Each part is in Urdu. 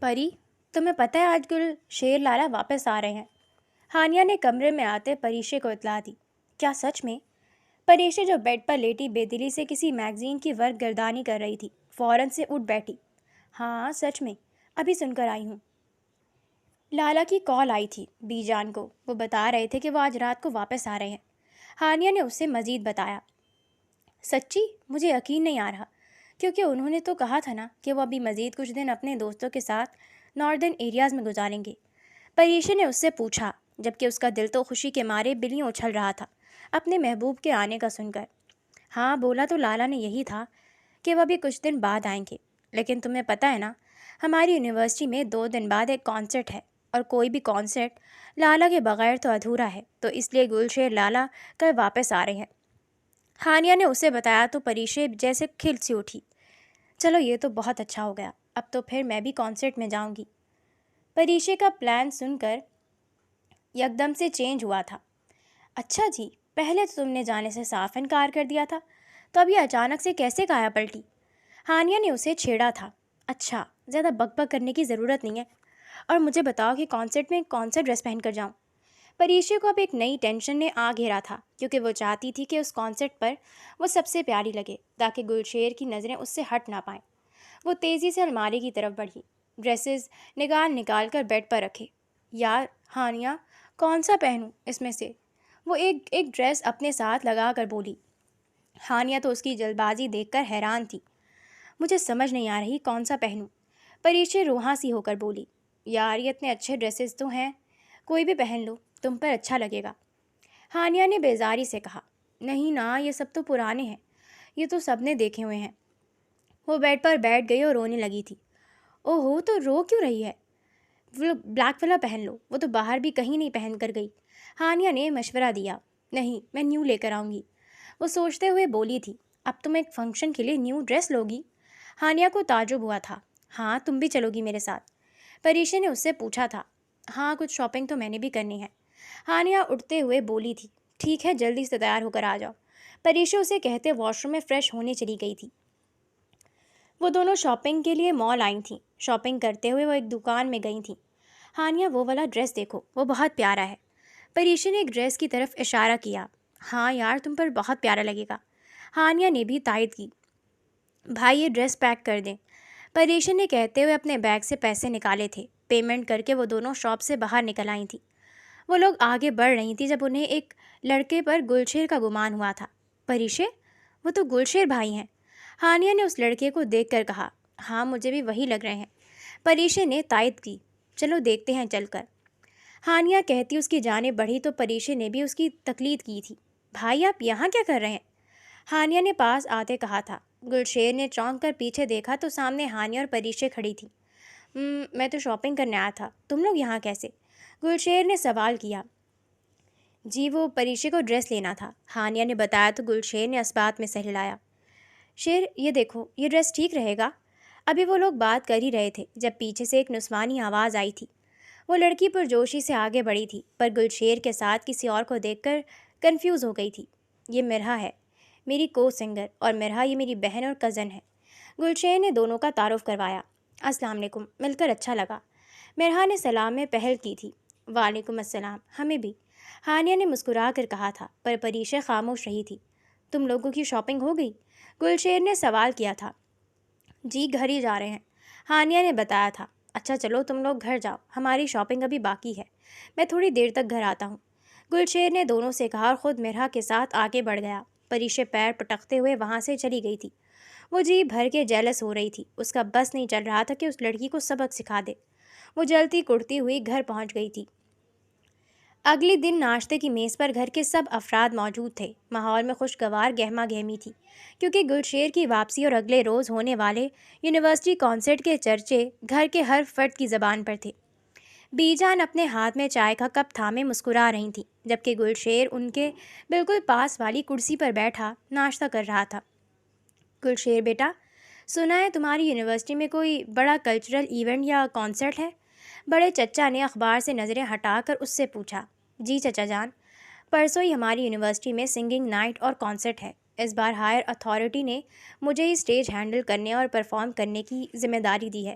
پری، تمہیں پتہ ہے آج گل شیر لالا واپس آ رہے ہیں؟ ہانیہ نے کمرے میں آتے پریشے کو اطلاع دی۔ کیا سچ میں؟ پریشے جو بیڈ پر لیٹی بے دلی سے کسی میگزین کی ورق گردانی کر رہی تھی فوراً سے اٹھ بیٹھی۔ ہاں سچ میں، ابھی سن کر آئی ہوں۔ لالا کی کال آئی تھی بی جان کو، وہ بتا رہے تھے کہ وہ آج رات کو واپس آ رہے ہیں۔ ہانیہ نے اسے مزید بتایا۔ سچی؟ مجھے یقین نہیں آ رہا، کیونکہ انہوں نے تو کہا تھا نا کہ وہ ابھی مزید کچھ دن اپنے دوستوں کے ساتھ ناردرن ایریاز میں گزاریں گے۔ پریشے نے اس سے پوچھا، جبکہ اس کا دل تو خوشی کے مارے بلیوں اچھل رہا تھا اپنے محبوب کے آنے کا سن کر۔ ہاں، بولا تو لالا نے یہی تھا کہ وہ ابھی کچھ دن بعد آئیں گے، لیکن تمہیں پتہ ہے نا، ہماری یونیورسٹی میں 2 دن بعد ایک کانسرٹ ہے، اور کوئی بھی کانسرٹ لالا کے بغیر تو ادھورا ہے، تو اس لیے گلشیر لالا کل واپس آ رہے ہیں۔ ہانیہ نے اسے بتایا تو پریشے جیسے کھل سی اٹھی۔ چلو یہ تو بہت اچھا ہو گیا، اب تو پھر میں بھی کانسرٹ میں جاؤں گی۔ پریشے کا پلان سن کر یکدم سے چینج ہوا تھا۔ اچھا جی، پہلے تو تم نے جانے سے صاف انکار کر دیا تھا، تو اب یہ اچانک سے کیسے کایا پلٹی؟ ہانیہ نے اسے چھیڑا تھا۔ اچھا، زیادہ بک بک کرنے کی ضرورت نہیں ہے، اور مجھے بتاؤ کہ کانسرٹ میں کون سا ڈریس پہن کر جاؤں؟ پریشے کو اب ایک نئی ٹینشن نے آ گھیرا تھا، کیونکہ وہ چاہتی تھی کہ اس کانسرٹ پر وہ سب سے پیاری لگے تاکہ گلشیر کی نظریں اس سے ہٹ نہ پائیں۔ وہ تیزی سے الماری کی طرف بڑھی، ڈریسز نکال کر بیڈ پر رکھے۔ یار ہانیہ، کون سا پہنوں اس میں سے؟ وہ ایک ڈریس اپنے ساتھ لگا کر بولی۔ ہانیہ تو اس کی جلد بازی دیکھ کر حیران تھی۔ مجھے سمجھ نہیں آ رہی کون سا پہنوں، پریشے روحاں سی ہو کر بولی۔ یار یہ اتنے اچھے ڈریسز تو ہیں، کوئی بھی پہن لو، تم پر اچھا لگے گا۔ ہانیہ نے بیزاری سے کہا۔ نہیں نا، یہ سب تو پرانے ہیں، یہ تو سب نے دیکھے ہوئے ہیں۔ وہ بیڈ پر بیٹھ گئی اور رونے لگی تھی۔ اوہو، تو رو کیوں رہی ہے؟ وہ بلیک والا پہن لو، وہ تو باہر بھی کہیں نہیں پہن کر گئی۔ ہانیہ نے مشورہ دیا۔ نہیں، میں نیو لے کر آؤں گی، وہ سوچتے ہوئے بولی تھی۔ اب تم ایک فنکشن کے لیے نیو ڈریس لوگی؟ ہانیہ کو تعجب ہوا تھا۔ ہاں، تم بھی چلو گی میرے ساتھ؟ پریشے نے اس سے پوچھا تھا۔ ہاں، کچھ شاپنگ تو میں نے بھی کرنی ہے، ہانیہ اٹھتے ہوئے بولی تھی۔ ٹھیک ہے، جلدی سے تیار ہو کر آ جاؤ، پریشے اسے کہتے واش روم میں فریش ہونے چلی گئی تھی۔ وہ دونوں شاپنگ کے لیے مال آئی تھیں۔ شاپنگ کرتے ہوئے وہ ایک دکان میں گئی تھیں۔ ہانیہ، وہ والا ڈریس دیکھو، وہ بہت پیارا ہے۔ پریشے نے ایک ڈریس کی طرف اشارہ کیا۔ ہاں یار، تم پر بہت پیارا لگے گا، ہانیہ نے بھی تائید کی۔ بھائی یہ ڈریس پیک کر دیں، پریشے نے کہتے ہوئے اپنے بیگ سے پیسے نکالے تھے۔ پیمنٹ کر کے وہ دونوں شاپ سے باہر نکل آئی تھیں۔ وہ لوگ آگے بڑھ رہی تھیں جب انہیں ایک لڑکے پر گلشیر کا گمان ہوا تھا۔ پریشے، وہ تو گلشیر بھائی ہیں، ہانیہ نے اس لڑکے کو دیکھ کر کہا۔ ہاں، مجھے بھی وہی لگ رہے ہیں، پریشے نے تائید کی۔ چلو دیکھتے ہیں چل کر، ہانیہ کہتی اس کی جانب بڑھی تو پریشے نے بھی اس کی تقلید کی تھی۔ بھائی آپ یہاں کیا کر رہے ہیں؟ ہانیہ نے پاس آتے کہا تھا۔ گلشیر نے چونک کر پیچھے دیکھا تو سامنے ہانیہ اور پریشے کھڑی تھی۔ میں تو شاپنگ کرنے آیا تھا، تم لوگ یہاں کیسے؟ گلشیر نے سوال کیا۔ جی وہ پریشے کو ڈریس لینا تھا، ہانیہ نے بتایا تو گلشیر نے اسبات میں سر ہلایا۔ شیر، یہ دیکھو، یہ ڈریس ٹھیک رہے گا؟ ابھی وہ لوگ بات کر ہی رہے تھے جب پیچھے سے ایک نسوانی آواز آئی تھی۔ وہ لڑکی پرجوشی سے آگے بڑھی تھی، پر گلشیر کے ساتھ کسی اور کو دیکھ کر کنفیوز ہو گئی تھی۔ یہ مرحا ہے، میری کو سنگر، اور مرحا یہ میری بہن اور کزن ہے۔ گلشیر نے دونوں کا تعارف کروایا۔ السلام علیکم، مل کر اچھا لگا، مرحا نے سلام میں پہل کی تھی۔ وعلیکم السلام، ہمیں بھی، ہانیہ نے مسکرا کر کہا تھا، پر پریشے خاموش رہی تھی۔ تم لوگوں کی شاپنگ ہو گئی؟ گلشیر نے سوال کیا تھا۔ جی گھر ہی جا رہے ہیں، ہانیہ نے بتایا تھا۔ اچھا چلو تم لوگ گھر جاؤ، ہماری شاپنگ ابھی باقی ہے، میں تھوڑی دیر تک گھر آتا ہوں، گلشیر نے دونوں سے کہا اور خود مرحا کے ساتھ آگے بڑھ گیا۔ پریشے پیر پٹکتے ہوئے وہاں سے چلی گئی تھی۔ وہ جی بھر کے جیلس ہو رہی تھی، اس کا بس نہیں چل رہا تھا کہ اس لڑکی کو سبق سکھا دے۔ وہ جلتی کڑتی ہوئی گھر پہنچ گئی تھی۔ اگلے دن ناشتے کی میز پر گھر کے سب افراد موجود تھے۔ ماحول میں خوشگوار گہما گہمی تھی، کیونکہ گلشیر کی واپسی اور اگلے روز ہونے والے یونیورسٹی کانسرٹ کے چرچے گھر کے ہر فرد کی زبان پر تھے۔ بی جان اپنے ہاتھ میں چائے کا کپ تھامے مسکرا رہی تھیں، جبکہ گلشیر ان کے بالکل پاس والی کرسی پر بیٹھا ناشتہ کر رہا تھا۔ گلشیر بیٹا، سنا ہے تمہاری یونیورسٹی میں کوئی بڑا کلچرل ایونٹ یا کانسرٹ ہے؟ بڑے چچا نے اخبار سے نظریں ہٹا کر اس سے پوچھا۔ جی چچا جان، پرسوں ہی ہماری یونیورسٹی میں سنگنگ نائٹ اور کانسرٹ ہے۔ اس بار ہائر اتھارٹی نے مجھے ہی اسٹیج ہینڈل کرنے اور پرفارم کرنے کی ذمہ داری دی ہے۔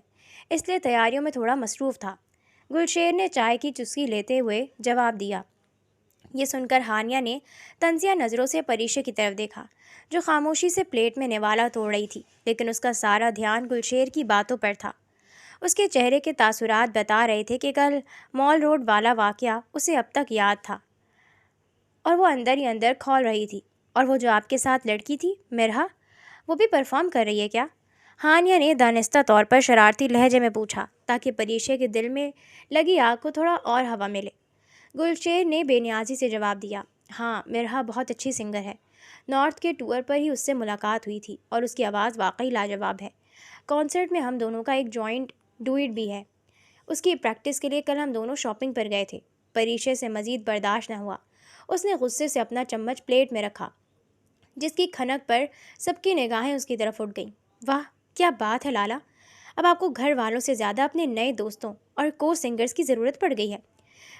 اس لیے تیاریوں میں تھوڑا مصروف تھا۔ گلشیر نے چائے کی چسکی لیتے ہوئے جواب دیا۔ یہ سن کر ہانیہ نے طنزیہ نظروں سے پریشے کی طرف دیکھا، جو خاموشی سے پلیٹ میں نوالا توڑ رہی تھی، لیکن اس کا سارا دھیان گلشیر کی باتوں پر تھا۔ اس کے چہرے کے تاثرات بتا رہے تھے کہ کل مال روڈ والا واقعہ اسے اب تک یاد تھا، اور وہ اندر ہی اندر کھول رہی تھی۔ اور وہ جو آپ کے ساتھ لڑکی تھی مرحا، وہ بھی پرفارم کر رہی ہے کیا؟ ہانیہ نے دانستہ طور پر شرارتی لہجے میں پوچھا، تاکہ پریشے کے دل میں لگی آگ کو تھوڑا اور ہوا ملے۔ گلشیر نے بے نیازی سے جواب دیا، ہاں مرحا بہت اچھی سنگر ہے۔ نارتھ کے ٹور پر ہی اس سے ملاقات ہوئی تھی اور اس کی آواز واقعی لاجواب ہے۔ کانسرٹ میں ہم دونوں کا ایک جوائنٹ ڈوئٹ بھی ہے۔ اس کی پریکٹس کے لیے کل ہم دونوں شاپنگ پر گئے تھے۔ پریشے سے مزید برداشت نہ ہوا۔ اس نے غصے سے اپنا چمچ پلیٹ میں رکھا، جس کی کھنک پر سب کی نگاہیں اس کی طرف اٹھ گئیں۔ واہ کیا بات ہے لالا، اب آپ کو گھر والوں سے زیادہ اپنے نئے دوستوں اور کو سنگرز کی ضرورت پڑ گئی ہے،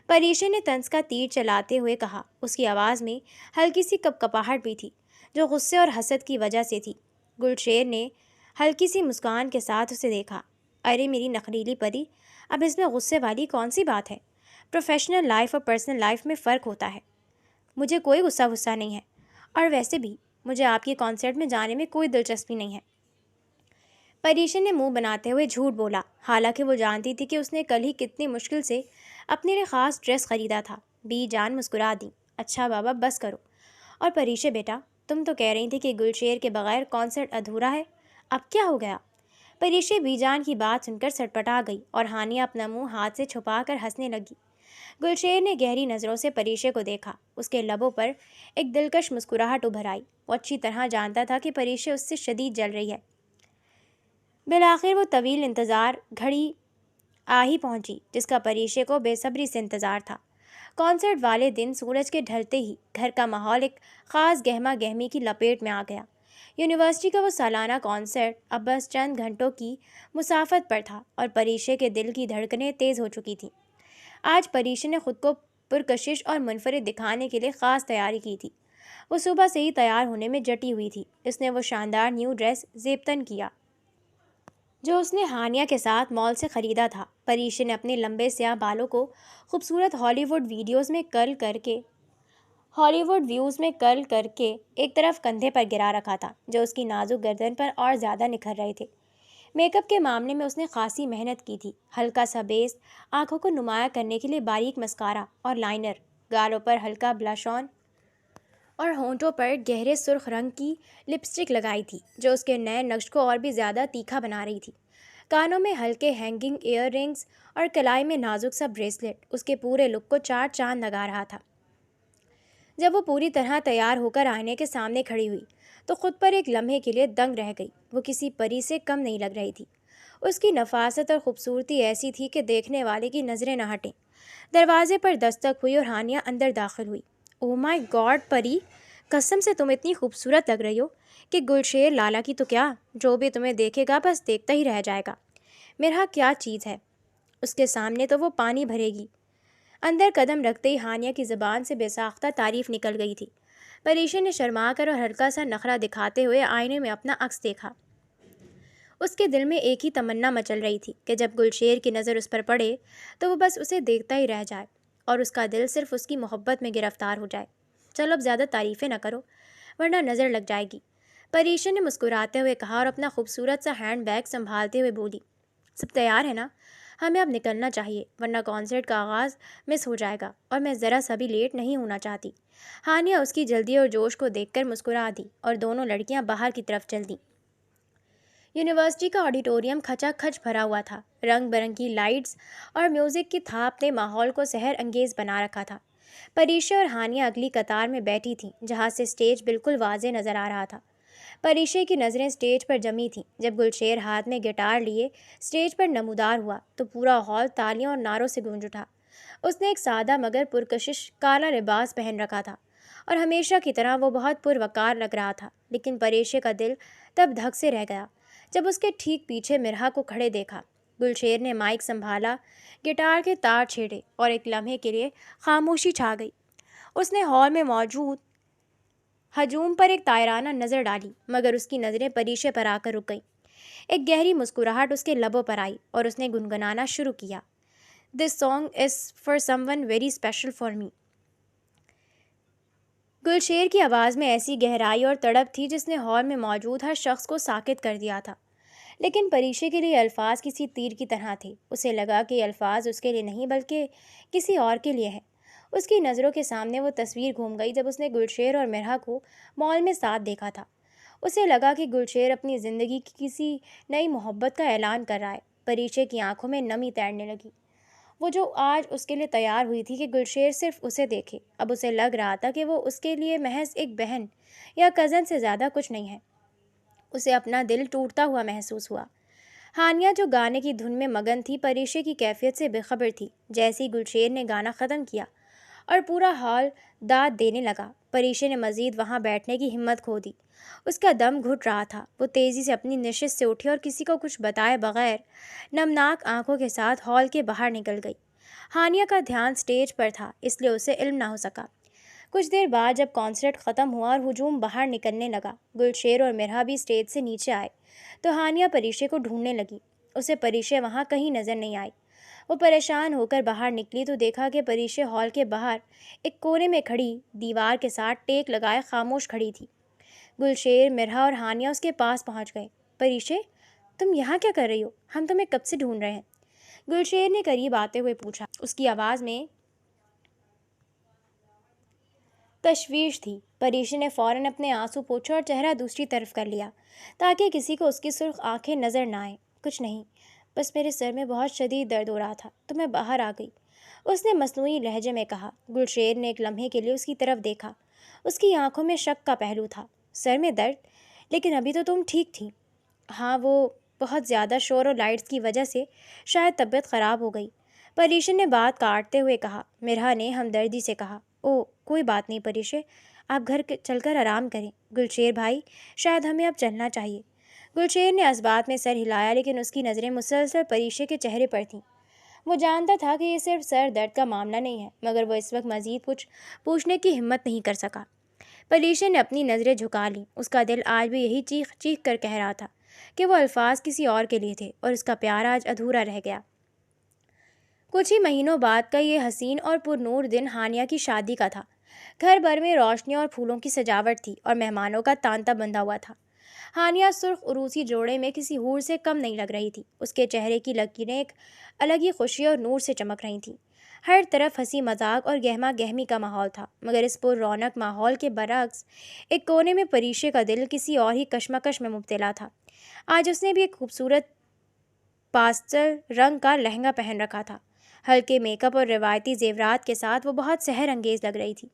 پریشے نے طنز کا تیر چلاتے ہوئے کہا۔ اس کی آواز میں ہلکی سی کپکپاہٹ بھی تھی، جو غصے اور حسد کی وجہ سے تھی۔ گلشیر نے ہلکی سی مسکان کے ساتھ اسے دیکھا۔ ارے میری نخریلی پری، اب اس میں غصے والی کون سی بات ہے؟ پروفیشنل لائف اور پرسنل لائف میں فرق ہوتا ہے۔ مجھے کوئی غصہ نہیں ہے، اور ویسے بھی مجھے آپ کے کانسرٹ میں جانے میں کوئی دلچسپی نہیں ہے۔ پریشے نے منہ بناتے ہوئے جھوٹ بولا، حالانکہ وہ جانتی تھی کہ اس نے کل ہی کتنی مشکل سے اپنے لیے خاص ڈریس خریدا تھا۔ بی جان مسکرا دی، اچھا بابا بس کرو۔ اور پریشے بیٹا، تم تو کہہ رہی تھی کہ گلشیر کے بغیر کانسرٹ ادھورا ہے، اب کیا ہو گیا؟ پریشے بی جان کی بات سن کر سٹپٹا گئی اور ہانیہ اپنا منہ ہاتھ سے چھپا کر ہنسنے لگی۔ گلشیر نے گہری نظروں سے پریشے کو دیکھا۔ اس کے لبوں پر ایک دلکش مسکراہٹ ابھر آئی۔ وہ اچھی طرح جانتا تھا کہ پریشے اس سے شدید جل رہی ہے۔ بالآخر وہ طویل انتظار گھڑی آ ہی پہنچی، جس کا پریشے کو بے صبری سے انتظار تھا۔ کانسرٹ والے دن سورج کے ڈھلتے ہی گھر کا ماحول ایک خاص گہما گہمی کی لپیٹ میں آ گیا۔ یونیورسٹی کا وہ سالانہ کانسرٹ اب بس چند گھنٹوں کی مسافت پر تھا، اور پریشے کے دل کی دھڑکنیں تیز ہو چکی تھیں۔ آج پریشے نے خود کو پرکشش اور منفرد دکھانے کے لیے خاص تیاری کی تھی۔ وہ صبح سے ہی تیار ہونے میں جٹی ہوئی تھی۔ اس نے وہ شاندار نیو ڈریس زیبتن کیا جو اس نے ہانیہ کے ساتھ مال سے خریدا تھا۔ پریشے نے اپنے لمبے سیاہ بالوں کو خوبصورت ہالی ووڈ ویوز میں کرل کر کے ایک طرف کندھے پر گرا رکھا تھا، جو اس کی نازک گردن پر اور زیادہ نکھر رہے تھے۔ میک اپ کے معاملے میں اس نے خاصی محنت کی تھی۔ ہلکا سا بیس، آنکھوں کو نمایاں کرنے کے لیے باریک مسکارا اور لائنر، گالوں پر ہلکا بلش آن اور ہونٹوں پر گہرے سرخ رنگ کی لپسٹک لگائی تھی، جو اس کے نئے نقش کو اور بھی زیادہ تیکھا بنا رہی تھی۔ کانوں میں ہلکے ہینگنگ ایئر رنگز اور کلائی میں نازک سا بریسلیٹ اس کے پورے لک کو چار چاند لگا رہا تھا۔ جب وہ پوری طرح تیار ہو کر آئینے کے سامنے کھڑی ہوئی تو خود پر ایک لمحے کے لیے دنگ رہ گئی۔ وہ کسی پری سے کم نہیں لگ رہی تھی۔ اس کی نفاست اور خوبصورتی ایسی تھی کہ دیکھنے والے کی نظریں نہ ہٹیں۔ دروازے پر دستک ہوئی اور ہانیہ اندر داخل ہوئی۔ اوہ مائی گاڈ پری، قسم سے تم اتنی خوبصورت لگ رہی ہو کہ گلشیر لالا کی تو کیا، جو بھی تمہیں دیکھے گا بس دیکھتا ہی رہ جائے گا۔ مرحا کیا چیز ہے، اس کے سامنے تو وہ پانی بھرے گی۔ اندر قدم رکھتے ہی ہانیہ کی زبان سے بے ساختہ تعریف نکل گئی تھی۔ پریشے نے شرما کر اور ہلکا سا نخرہ دکھاتے ہوئے آئینے میں اپنا عکس دیکھا۔ اس کے دل میں ایک ہی تمنا مچل رہی تھی کہ جب گلشیر کی نظر اس پر پڑے تو وہ بس اسے دیکھتا ہی رہ جائے، اور اس کا دل صرف اس کی محبت میں گرفتار ہو جائے۔ چلو اب زیادہ تعریفیں نہ کرو، ورنہ نظر لگ جائے گی، پریشے نے مسکراتے ہوئے کہا اور اپنا خوبصورت سا ہینڈ بیگ سنبھالتے ہوئے بولی۔ سب تیار ہے نا؟ ہمیں اب نکلنا چاہیے، ورنہ کانسرٹ کا آغاز مس ہو جائے گا، اور میں ذرا سا بھی لیٹ نہیں ہونا چاہتی۔ ہانیہ اس کی جلدی اور جوش کو دیکھ کر مسکرا دی، اور دونوں لڑکیاں باہر کی طرف چل دیں۔ یونیورسٹی کا آڈیٹوریم کھچا کھچ بھرا ہوا تھا۔ رنگ برنگی لائٹس اور میوزک کی تھاپ نے ماحول کو سحر انگیز بنا رکھا تھا۔ پریشے اور ہانیہ اگلی قطار میں بیٹھی تھیں، جہاں سے اسٹیج بالکل واضح نظر آ رہا تھا۔ پریشے کی نظریں اسٹیج پر جمی تھیں۔ جب گلشیر ہاتھ میں گٹار لیے اسٹیج پر نمودار ہوا تو پورا ہال تالیوں اور نعروں سے گونج اٹھا۔ اس نے ایک سادہ مگر پرکشش کالا لباس پہن رکھا تھا، اور ہمیشہ کی طرح وہ بہت پروقار لگ رہا تھا، لیکن پریشے کا دل تب دھک سے رہ گیا جب اس کے ٹھیک پیچھے مرحا کو کھڑے دیکھا۔ گلشیر نے مائک سنبھالا، گٹار کے تار چھیڑے، اور ایک لمحے کے لیے خاموشی چھا گئی۔ اس نے ہال میں موجود ہجوم پر ایک طائرانہ نظر ڈالی، مگر اس کی نظریں پریشے پر آ کر رک گئیں۔ ایک گہری مسکراہٹ اس کے لبوں پر آئی اور اس نے گنگنانا شروع کیا. This song is for someone very special for me. Gulsher کی آواز میں ایسی گہرائی اور تڑپ تھی جس نے ہال میں موجود ہر شخص کو ساکت کر دیا تھا. لیکن پریشے کے لیے الفاظ کسی تیر کی طرح تھے. اسے لگا کہ یہ الفاظ اس کے لیے نہیں بلکہ کسی اور کے لیے ہیں. اس کی نظروں کے سامنے وہ تصویر گھوم گئی جب اس نے گلشیر اور مرحا کو مال میں ساتھ دیکھا تھا. اسے لگا کہ گلشیر اپنی زندگی کی کسی نئی محبت کا اعلان کر رہا ہے. پریشے کی آنکھوں میں نمی تیرنے لگی. وہ جو آج اس کے لیے تیار ہوئی تھی کہ گلشیر صرف اسے دیکھے، اب اسے لگ رہا تھا کہ وہ اس کے لیے محض ایک بہن یا کزن سے زیادہ کچھ نہیں ہے. اسے اپنا دل ٹوٹتا ہوا محسوس ہوا. ہانیہ جو گانے کی دھن میں مگن تھی پریشے کی کیفیت سے بے خبر تھی. جیسے ہی گلشیر نے گانا ختم کیا اور پورا ہال داد دینے لگا، پریشے نے مزید وہاں بیٹھنے کی ہمت کھو دی. اس کا دم گھٹ رہا تھا. وہ تیزی سے اپنی نشست سے اٹھی اور کسی کو کچھ بتائے بغیر نمناک آنکھوں کے ساتھ ہال کے باہر نکل گئی. ہانیہ کا دھیان سٹیج پر تھا، اس لیے اسے علم نہ ہو سکا. کچھ دیر بعد جب کانسرٹ ختم ہوا اور ہجوم باہر نکلنے لگا، گلشیر اور مرحا بھی سٹیج سے نیچے آئے تو ہانیہ پریشے کو ڈھونڈنے لگی. اسے پریشے وہاں کہیں نظر نہیں آئی. وہ پریشان ہو کر باہر نکلی تو دیکھا کہ پریشے ہال کے باہر ایک کونے میں کھڑی دیوار کے ساتھ ٹیک لگائے خاموش کھڑی تھی. گلشیر، مرحا اور ہانیہ اس کے پاس پہنچ گئے. پریشے، تم یہاں کیا کر رہی ہو؟ ہم تمہیں کب سے ڈھونڈ رہے ہیں. گلشیر نے قریب آتے ہوئے پوچھا. اس کی آواز میں تشویش تھی. پریشے نے فوراً اپنے آنسو پوچھا اور چہرہ دوسری طرف کر لیا تاکہ کسی کو اس کی سرخ آنکھیں نظر نہ آئیں. کچھ نہیں، بس میرے سر میں بہت شدید درد ہو رہا تھا تو میں باہر آ گئی، اس نے مصنوعی لہجے میں کہا. گلشیر نے ایک لمحے کے لیے اس کی طرف دیکھا. اس کی آنکھوں میں شک کا پہلو تھا. سر میں درد؟ لیکن ابھی تو تم ٹھیک تھی. ہاں، وہ بہت زیادہ شور اور لائٹس کی وجہ سے شاید طبیعت خراب ہو گئی، پریشے نے بات کاٹتے ہوئے کہا. مرحا نے ہمدردی سے کہا. او کوئی بات نہیں پریشے، آپ گھر چل کر آرام کریں. گلشیر بھائی، شاید ہمیں اب چلنا چاہیے. گلشیر نے اس بات میں سر ہلایا لیکن اس کی نظریں مسلسل پریشے کے چہرے پر تھیں. وہ جانتا تھا کہ یہ صرف سر درد کا معاملہ نہیں ہے، مگر وہ اس وقت مزید کچھ پوچھنے کی ہمت نہیں کر سکا. پریشے نے اپنی نظریں جھکا لیں. اس کا دل آج بھی یہی چیخ چیخ کر کہہ رہا تھا کہ وہ الفاظ کسی اور کے لیے تھے اور اس کا پیار آج ادھورا رہ گیا. کچھ ہی مہینوں بعد کا یہ حسین اور پرنور دن ہانیہ کی شادی کا تھا. گھر بھر میں روشنیوں اور پھولوں کی سجاوٹ تھی اور مہمانوں کا تانتا بندھا ہوا تھا. ہانیہ سرخ عروسی جوڑے میں کسی حور سے کم نہیں لگ رہی تھی. اس کے چہرے کی لکیریں ایک الگ ہی خوشی اور نور سے چمک رہی تھیں. ہر طرف ہنسی مذاق اور گہما گہمی کا ماحول تھا، مگر اس پر رونق ماحول کے برعکس ایک کونے میں پریشے کا دل کسی اور ہی کشمکش میں مبتلا تھا. آج اس نے بھی ایک خوبصورت پاسٹل رنگ کا لہنگا پہن رکھا تھا. ہلکے میک اپ اور روایتی زیورات کے ساتھ وہ بہت سحر انگیز لگ رہی تھی،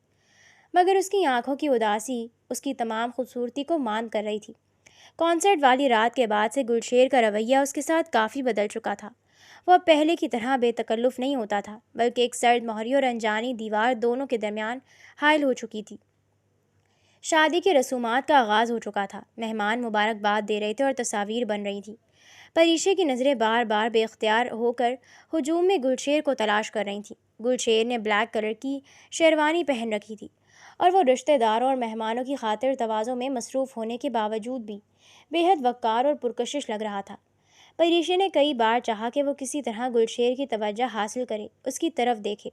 مگر اس کی آنکھوں کی اداسی اس کی تمام خوبصورتی کو ماند کر رہی تھی. کانسرٹ والی رات کے بعد سے گلشیر کا رویہ اس کے ساتھ کافی بدل چکا تھا. وہ اب پہلے کی طرح بے تکلف نہیں ہوتا تھا، بلکہ ایک سرد مہری اور انجانی دیوار دونوں کے درمیان حائل ہو چکی تھی. شادی کی رسومات کا آغاز ہو چکا تھا. مہمان مبارکباد دے رہے تھے اور تصاویر بن رہی تھیں. پریشے کی نظریں بار بار بے اختیار ہو کر ہجوم میں گلشیر کو تلاش کر رہی تھیں. گلشیر نے بلیک کلر کی شیروانی پہن رکھی تھی اور وہ رشتہ داروں اور مہمانوں کی خاطر تواضع میں مصروف ہونے کے باوجود بھی بے حد وقار اور پرکشش لگ رہا تھا. پریشے نے کئی بار چاہا کہ وہ کسی طرح گلشیر کی توجہ حاصل کرے، اس کی طرف دیکھے.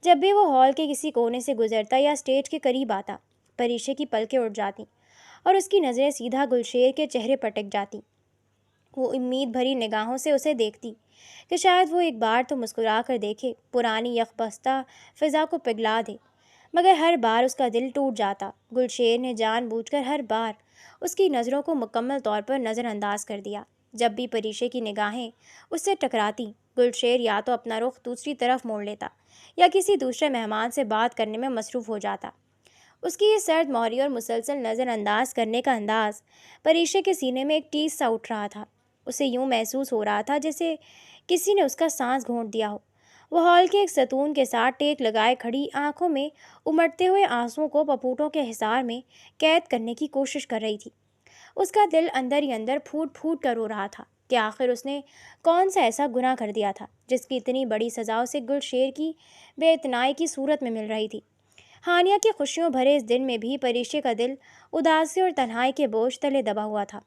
جب بھی وہ ہال کے کسی کونے سے گزرتا یا اسٹیج کے قریب آتا، پریشے کی پلکیں اٹھ جاتیں اور اس کی نظریں سیدھا گلشیر کے چہرے پر ٹک جاتیں. وہ امید بھری نگاہوں سے اسے دیکھتی کہ شاید وہ ایک بار تو مسکرا کر دیکھے، پرانی یکبستہ فضا کو پگھلا دے، مگر ہر بار اس کا دل ٹوٹ جاتا. گلشیر نے جان بوجھ کر ہر بار اس کی نظروں کو مکمل طور پر نظر انداز کر دیا. جب بھی پریشے کی نگاہیں اس سے ٹکراتی، گلشیر یا تو اپنا رخ دوسری طرف موڑ لیتا یا کسی دوسرے مہمان سے بات کرنے میں مصروف ہو جاتا. اس کی یہ سرد مہری اور مسلسل نظر انداز کرنے کا انداز پریشے کے سینے میں ایک ٹیس سا اٹھ رہا تھا. اسے یوں محسوس ہو رہا تھا جیسے کسی نے اس کا سانس گھونٹ دیا ہو. وہ ہال کے ایک ستون کے ساتھ ٹیک لگائے کھڑی آنکھوں میں امٹتے ہوئے آنسوؤں کو پپوٹوں کے حصار میں قید کرنے کی کوشش کر رہی تھی. اس کا دل اندر ہی اندر پھوٹ پھوٹ کر رو رہا تھا کہ آخر اس نے کون سا ایسا گناہ کر دیا تھا جس کی اتنی بڑی سزا اسے گلشیر کی بے اتنائی کی صورت میں مل رہی تھی. ہانیہ کی خوشیوں بھرے اس دن میں بھی پریشے کا دل اداسی اور تنہائی کے بوجھ تلے دبا ہوا تھا.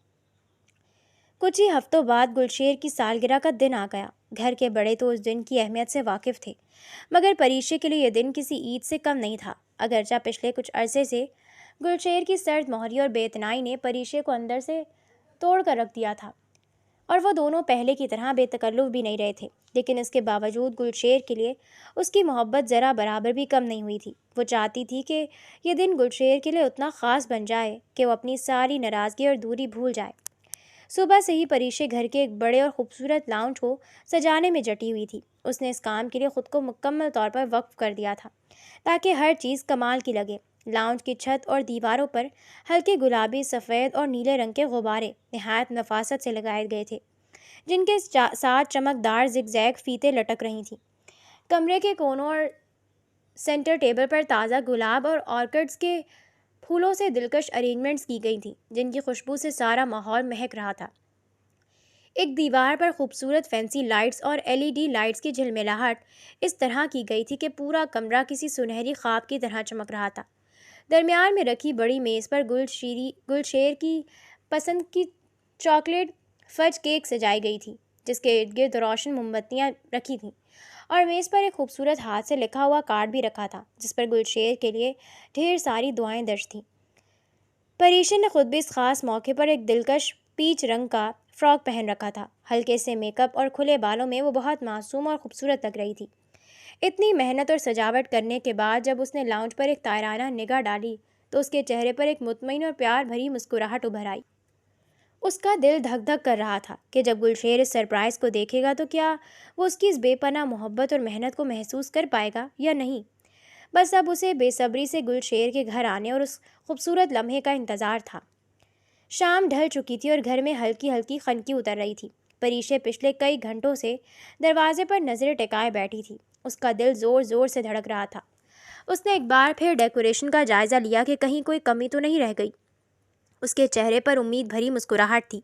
کچھ ہی ہفتوں بعد گلشیر کی سالگرہ کا دن آ گیا۔ گھر کے بڑے تو اس دن کی اہمیت سے واقف تھے، مگر پریشے کے لیے یہ دن کسی عید سے کم نہیں تھا۔ اگرچہ پچھلے کچھ عرصے سے گلشیر کی سرد مہری اور بے اعتنائی نے پریشے کو اندر سے توڑ کر رکھ دیا تھا، اور وہ دونوں پہلے کی طرح بے تکلف بھی نہیں رہے تھے، لیکن اس کے باوجود گلشیر کے لیے اس کی محبت ذرا برابر بھی کم نہیں ہوئی تھی۔ وہ چاہتی تھی کہ یہ دن گلشیر کے لیے اتنا خاص بن جائے کہ وہ اپنی ساری ناراضگی اور دوری بھول جائے۔ صبح سے ہی پریشے گھر کے ایک بڑے اور خوبصورت لاؤنج کو سجانے میں جٹی ہوئی تھی۔ اس نے اس کام کے لیے خود کو مکمل طور پر وقف کر دیا تھا تاکہ ہر چیز کمال کی لگے۔ لاؤنج کی چھت اور دیواروں پر ہلکے گلابی، سفید اور نیلے رنگ کے غبارے نہایت نفاست سے لگائے گئے تھے، جن کے ساتھ چمکدار زگ زیگ فیتے لٹک رہی تھیں۔ کمرے کے کونوں اور سینٹر ٹیبل پر تازہ گلاب اور آرکڈز کے پھولوں سے دلکش ارینجمنٹس کی گئی تھیں، جن کی خوشبو سے سارا ماحول مہک رہا تھا۔ ایک دیوار پر خوبصورت فینسی لائٹس اور LED لائٹس کی جھلملاہٹ اس طرح کی گئی تھی کہ پورا کمرہ کسی سنہری خواب کی طرح چمک رہا تھا۔ درمیان میں رکھی بڑی میز پر گلشیر کی پسند کی چاکلیٹ فج کیک سجائی گئی تھی، جس کے ارد گرد روشن موم بتیاں رکھی تھیں، اور میز پر ایک خوبصورت ہاتھ سے لکھا ہوا کارڈ بھی رکھا تھا، جس پر گلشیر کے لیے ڈھیر ساری دعائیں درج تھیں۔ پریشے نے خود بھی اس خاص موقع پر ایک دلکش پیچ رنگ کا فراک پہن رکھا تھا۔ ہلکے سے میک اپ اور کھلے بالوں میں وہ بہت معصوم اور خوبصورت لگ رہی تھی۔ اتنی محنت اور سجاوٹ کرنے کے بعد جب اس نے لاؤنج پر ایک طائرانہ نگاہ ڈالی تو اس کے چہرے پر ایک مطمئن اور پیار بھری مسکراہٹ ابھر آئی۔ اس کا دل دھک دھک کر رہا تھا کہ جب گلشیر اس سرپرائز کو دیکھے گا تو کیا وہ اس کی اس بے پناہ محبت اور محنت کو محسوس کر پائے گا یا نہیں۔ بس اب اسے بے صبری سے گلشیر کے گھر آنے اور اس خوبصورت لمحے کا انتظار تھا۔ شام ڈھل چکی تھی اور گھر میں ہلکی ہلکی خنکی اتر رہی تھی۔ پریشے پچھلے کئی گھنٹوں سے دروازے پر نظریں ٹکائے بیٹھی تھی۔ اس کا دل زور زور سے دھڑک رہا تھا۔ اس نے ایک بار پھر ڈیکوریشن کا جائزہ لیا کہ کہیں کوئی کمی تو نہیں رہ گئی۔ اس کے چہرے پر امید بھری مسکراہٹ تھی،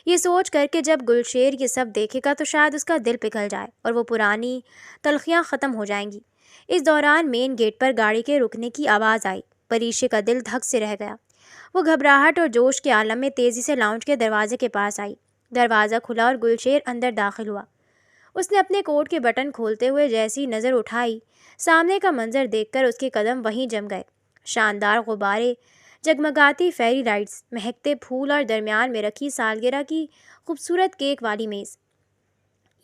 یہ سوچ کر کہ جب گلشیر یہ سب دیکھے گا تو شاید اس کا دل پگھل جائے اور وہ پرانی تلخیاں ختم ہو جائیں گی۔ اس دوران مین گیٹ پر گاڑی کے رکنے کی آواز آئی۔ پریشے کا دل دھک سے رہ گیا۔ وہ گھبراہٹ اور جوش کے عالم میں تیزی سے لاؤنج کے دروازے کے پاس آئی۔ دروازہ کھلا اور گلشیر اندر داخل ہوا۔ اس نے اپنے کوٹ کے بٹن کھولتے ہوئے جیسی نظر اٹھائی، سامنے کا منظر دیکھ کر اس کے قدم وہیں جم گئے۔ شاندار غبارے، جگمگاتی فیری لائٹس، مہکتے پھول اور درمیان میں رکھی سالگرہ کی خوبصورت کیک والی میز،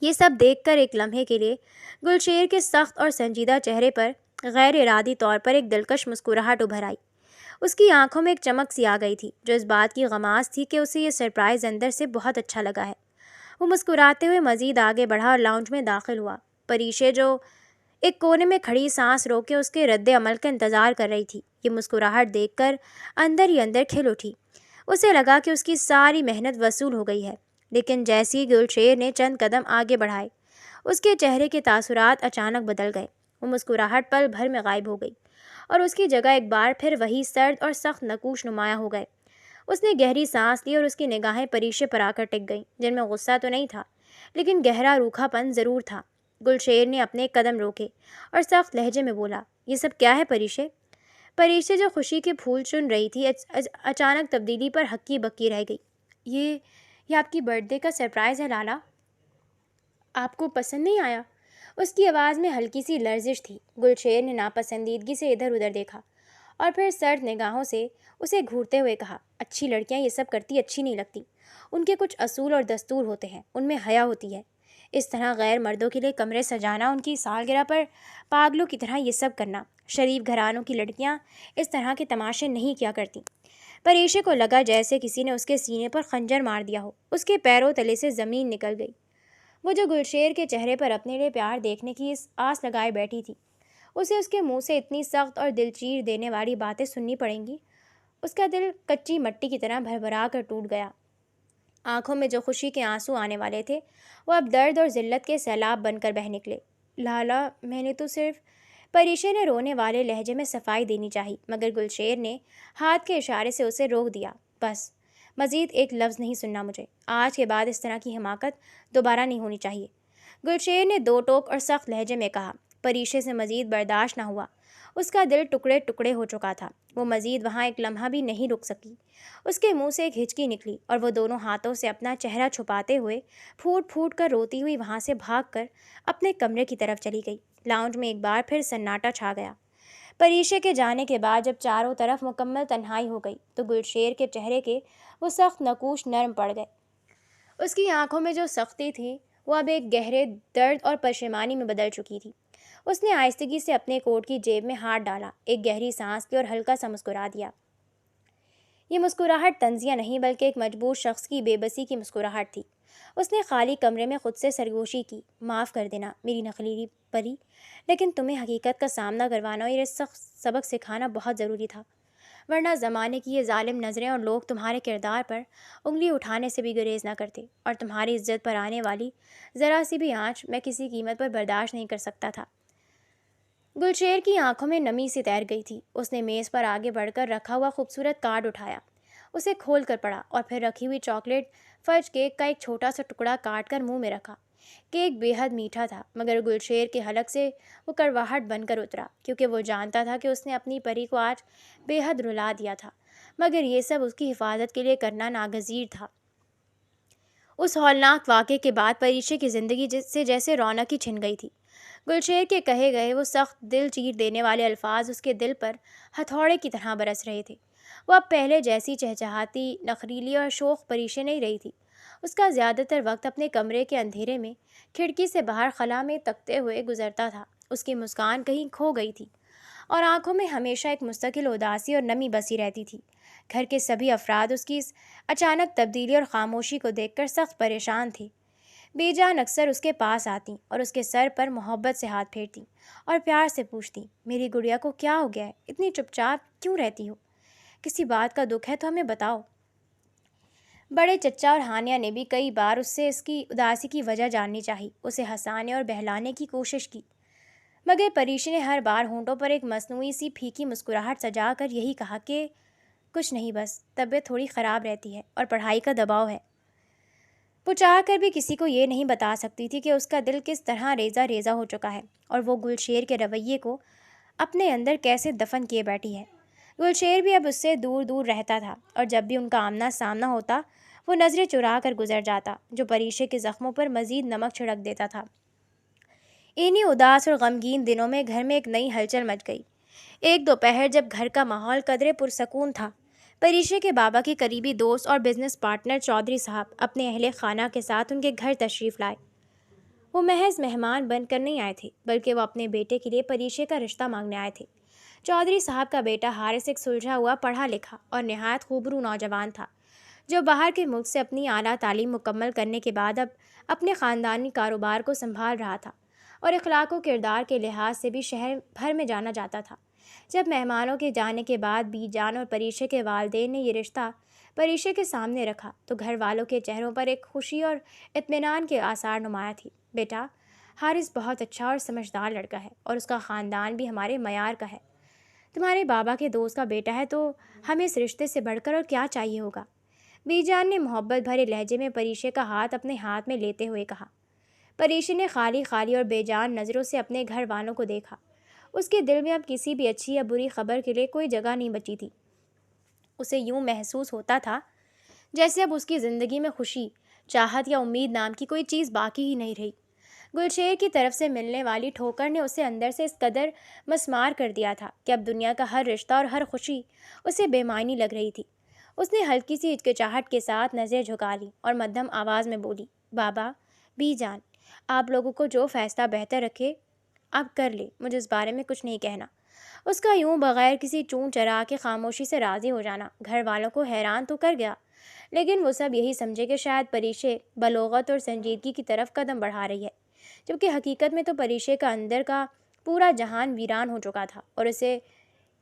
یہ سب دیکھ کر ایک لمحے کے لیے گلشیر کے سخت اور سنجیدہ چہرے پر غیر ارادی طور پر ایک دلکش مسکراہٹ ابھر آئی۔ اس کی آنکھوں میں ایک چمک سی آ گئی تھی جو اس بات کی غماز تھی کہ اسے یہ سرپرائز اندر سے بہت اچھا لگا ہے۔ وہ مسکراتے ہوئے مزید آگے بڑھا اور لاؤنج میں داخل ہوا۔ پریشے جو ایک کونے میں کھڑی سانس روک کے اس کے رد عمل کا انتظار کر رہی تھی، یہ مسکراہٹ دیکھ کر اندر ہی اندر کھل اٹھی۔ اسے لگا کہ اس کی ساری محنت وصول ہو گئی ہے، لیکن جیسے ہی گلشیر نے چند قدم آگے بڑھائے، اس کے چہرے کے تاثرات اچانک بدل گئے۔ وہ مسکراہٹ پل بھر میں غائب ہو گئی اور اس کی جگہ ایک بار پھر وہی سرد اور سخت نقوش نمایاں ہو گئے۔ اس نے گہری سانس لی اور اس کی نگاہیں پریشے پر آ کر ٹک گئیں، جن میں غصہ تو نہیں تھا لیکن گہرا روکھا پن ضرور تھا۔ گلشیر نے اپنے قدم روکے اور سخت لہجے میں بولا، یہ سب کیا ہے پریشے؟ پریشے جو خوشی کے پھول چن رہی تھی اچانک تبدیلی پر ہکی بکی رہ گئی۔ یہ آپ کی برتھ ڈے کا سرپرائز ہے لالا، آپ کو پسند نہیں آیا؟ اس کی آواز میں ہلکی سی لرزش تھی۔ گلشیر نے ناپسندیدگی سے ادھر ادھر دیکھا اور پھر سرد نگاہوں سے اسے گھورتے ہوئے کہا، اچھی لڑکیاں یہ سب کرتی اچھی نہیں لگتی، ان کے کچھ اصول اور دستور ہوتے ہیں، ان میں حیا ہوتی ہے۔ اس طرح غیر مردوں کے لیے کمرے سجانا، ان کی سالگرہ پر پاگلوں کی طرح یہ سب کرنا، شریف گھرانوں کی لڑکیاں اس طرح کے تماشے نہیں کیا کرتی۔ پریشے کو لگا جیسے کسی نے اس کے سینے پر خنجر مار دیا ہو۔ اس کے پیروں تلے سے زمین نکل گئی۔ وہ جو گلشیر کے چہرے پر اپنے لیے پیار دیکھنے کی اس آس لگائے بیٹھی تھی، اسے اس کے منہ سے اتنی سخت اور دل چیر دینے والی باتیں سننی پڑیں گی۔ اس کا دل کچی مٹی کی طرح بھربھرا کر ٹوٹ گیا۔ آنکھوں میں جو خوشی کے آنسو آنے والے تھے وہ اب درد اور ذلت کے سیلاب بن کر بہہ نکلے۔ لالا، میں نے تو صرف… پریشے نے رونے والے لہجے میں صفائی دینی چاہی، مگر گلشیر نے ہاتھ کے اشارے سے اسے روک دیا۔ بس، مزید ایک لفظ نہیں سننا مجھے۔ آج کے بعد اس طرح کی حماقت دوبارہ نہیں ہونی چاہیے، گلشیر نے دو ٹوک اور سخت لہجے میں کہا۔ پریشے سے مزید برداشت نہ ہوا۔ اس کا دل ٹکڑے ٹکڑے ہو چکا تھا۔ وہ مزید وہاں ایک لمحہ بھی نہیں رک سکی۔ اس کے منہ سے ایک ہچکی نکلی اور وہ دونوں ہاتھوں سے اپنا چہرہ چھپاتے ہوئے پھوٹ پھوٹ کر روتی ہوئی وہاں سے بھاگ کر اپنے کمرے کی طرف چلی گئی۔ لاؤنج میں ایک بار پھر سناٹا چھا گیا۔ پریشے کے جانے کے بعد جب چاروں طرف مکمل تنہائی ہو گئی تو گلشیر کے چہرے کے وہ سخت نقوش نرم پڑ گئے۔ اس کی آنکھوں میں جو سختی تھی وہ اب ایک گہرے درد اور پشیمانی میں بدل چکی تھی۔ اس نے آہستگی سے اپنے کوٹ کی جیب میں ہاتھ ڈالا، ایک گہری سانس لی اور ہلکا سا مسکرا دیا۔ یہ مسکراہٹ طنزیہ نہیں بلکہ ایک مجبور شخص کی بے بسی کی مسکراہٹ تھی۔ اس نے خالی کمرے میں خود سے سرگوشی کی، معاف کر دینا میری نخیلی پری، لیکن تمہیں حقیقت کا سامنا کروانا اور یہ سخت سبق سکھانا بہت ضروری تھا، ورنہ زمانے کی یہ ظالم نظریں اور لوگ تمہارے کردار پر انگلی اٹھانے سے بھی گریز نہ کرتے، اور تمہاری عزت پر آنے والی ذرا سی بھی آنچ میں کسی قیمت پر برداشت نہیں کر سکتا تھا۔ گلشیر کی آنکھوں میں نمی سی تیر گئی تھی۔ اس نے میز پر آگے بڑھ کر رکھا ہوا خوبصورت کارڈ اٹھایا، اسے کھول کر پڑھا اور پھر رکھی ہوئی چاکلیٹ فج کیک کا ایک چھوٹا سا ٹکڑا کاٹ کر منہ میں رکھا۔ کیک بے حد میٹھا تھا، مگر گلشیر کے حلق سے وہ کڑواہٹ بن کر اترا، کیونکہ وہ جانتا تھا کہ اس نے اپنی پری کو آج بے حد رلا دیا تھا، مگر یہ سب اس کی حفاظت کے لیے کرنا ناگزیر تھا۔ اس ہولناک واقعے کے بعد پریشے کی زندگی سے جیسے رونق ہی چھن گئی تھی۔ گلشیر کے کہے گئے وہ سخت دل چیر دینے والے الفاظ اس کے دل پر ہتھوڑے کی طرح برس رہے تھے۔ وہ اب پہلے جیسی چہچہاتی، نخریلی اور شوخ پریشے نہیں رہی تھی۔ اس کا زیادہ تر وقت اپنے کمرے کے اندھیرے میں کھڑکی سے باہر خلا میں تکتے ہوئے گزرتا تھا۔ اس کی مسکان کہیں کھو گئی تھی اور آنکھوں میں ہمیشہ ایک مستقل اداسی اور نمی بسی رہتی تھی۔ گھر کے سبھی افراد اس کی اس اچانک تبدیلی اور خاموشی کو دیکھ کر سخت پریشان تھے۔ بی جان اکثر اس کے پاس آتیں اور اس کے سر پر محبت سے ہاتھ پھیرتیں اور پیار سے پوچھتیں، میری گڑیا کو کیا ہو گیا ہے؟ اتنی چپ چاپ کیوں رہتی ہو؟ کسی بات کا دکھ ہے تو ہمیں بتاؤ۔ بڑے چچا اور ہانیہ نے بھی کئی بار اس سے اس کی اداسی کی وجہ جاننی چاہی، اسے ہنسانے اور بہلانے کی کوشش کی، مگر پریشی نے ہر بار ہونٹوں پر ایک مصنوعی سی پھیکی مسکراہٹ سجا کر یہی کہا کہ کچھ نہیں، بس طبیعت تھوڑی خراب رہتی ہے اور پڑھائی کا دباؤ ہے۔ وہ چاہ کر بھی کسی کو یہ نہیں بتا سکتی تھی کہ اس کا دل کس طرح ریزہ ریزہ ہو چکا ہے اور وہ گلشیر کے رویے کو اپنے اندر کیسے دفن کیے بیٹھی ہے۔ گلشیر بھی اب اس سے دور دور رہتا تھا اور جب بھی ان کا آمنا سامنا ہوتا وہ نظریں چرا کر گزر جاتا، جو پریشے کے زخموں پر مزید نمک چھڑک دیتا تھا۔ انہی اداس اور غمگین دنوں میں گھر میں ایک نئی ہلچل مچ گئی۔ ایک دوپہر جب گھر کا ماحول قدرے پرسکون تھا، پریشے کے بابا کے قریبی دوست اور بزنس پارٹنر چودھری صاحب اپنے اہل خانہ کے ساتھ ان کے گھر تشریف لائے۔ وہ محض مہمان بن کر نہیں آئے تھے، بلکہ وہ اپنے بیٹے کے لیے پریشے کا رشتہ مانگنے آئے تھے۔ چودھری صاحب کا بیٹا حارث ایک سلجھا ہوا، پڑھا لکھا اور نہایت خوبرو نوجوان تھا، جو باہر کے ملک سے اپنی اعلیٰ تعلیم مکمل کرنے کے بعد اب اپنے خاندانی کاروبار کو سنبھال رہا تھا اور اخلاق و کردار کے لحاظ سے بھی شہر بھر میں جانا جاتا تھا۔ جب مہمانوں کے جانے کے بعد بی جان اور پریشے کے والدین نے یہ رشتہ پریشے کے سامنے رکھا تو گھر والوں کے چہروں پر ایک خوشی اور اطمینان کے آثار نمایاں تھی۔ بیٹا، حارث بہت اچھا اور سمجھدار لڑکا ہے اور اس کا خاندان بھی ہمارے معیار کا ہے۔ تمہارے بابا کے دوست کا بیٹا ہے تو ہمیں اس رشتے سے بڑھ کر اور کیا چاہیے ہوگا؟ بی جان نے محبت بھرے لہجے میں پریشے کا ہاتھ اپنے ہاتھ میں لیتے ہوئے کہا۔ پریشے نے خالی خالی اور بے جان نظروں سے اپنے گھر والوں کو دیکھا۔ اس کے دل میں اب کسی بھی اچھی یا بری خبر کے لیے کوئی جگہ نہیں بچی تھی۔ اسے یوں محسوس ہوتا تھا جیسے اب اس کی زندگی میں خوشی، چاہت یا امید نام کی کوئی چیز باقی ہی نہیں رہی۔ گلشیر کی طرف سے ملنے والی ٹھوکر نے اسے اندر سے اس قدر مسمار کر دیا تھا کہ اب دنیا کا ہر رشتہ اور ہر خوشی اسے بے معنی لگ رہی تھی۔ اس نے ہلکی سی ہچکچاہٹ کے ساتھ نظریں جھکا لی اور مدھم آواز میں بولی، بابا، بی جان، آپ لوگوں کو جو فیصلہ بہتر رکھے آپ کر لے، مجھے اس بارے میں کچھ نہیں کہنا۔ اس کا یوں بغیر کسی چون چرا کے خاموشی سے راضی ہو جانا گھر والوں کو حیران تو کر گیا، لیکن وہ سب یہی سمجھے کہ شاید پریشے بلوغت اور سنجیدگی کی طرف قدم بڑھا رہی ہے، جبکہ حقیقت میں تو پریشے کا اندر کا پورا جہان ویران ہو چکا تھا اور اسے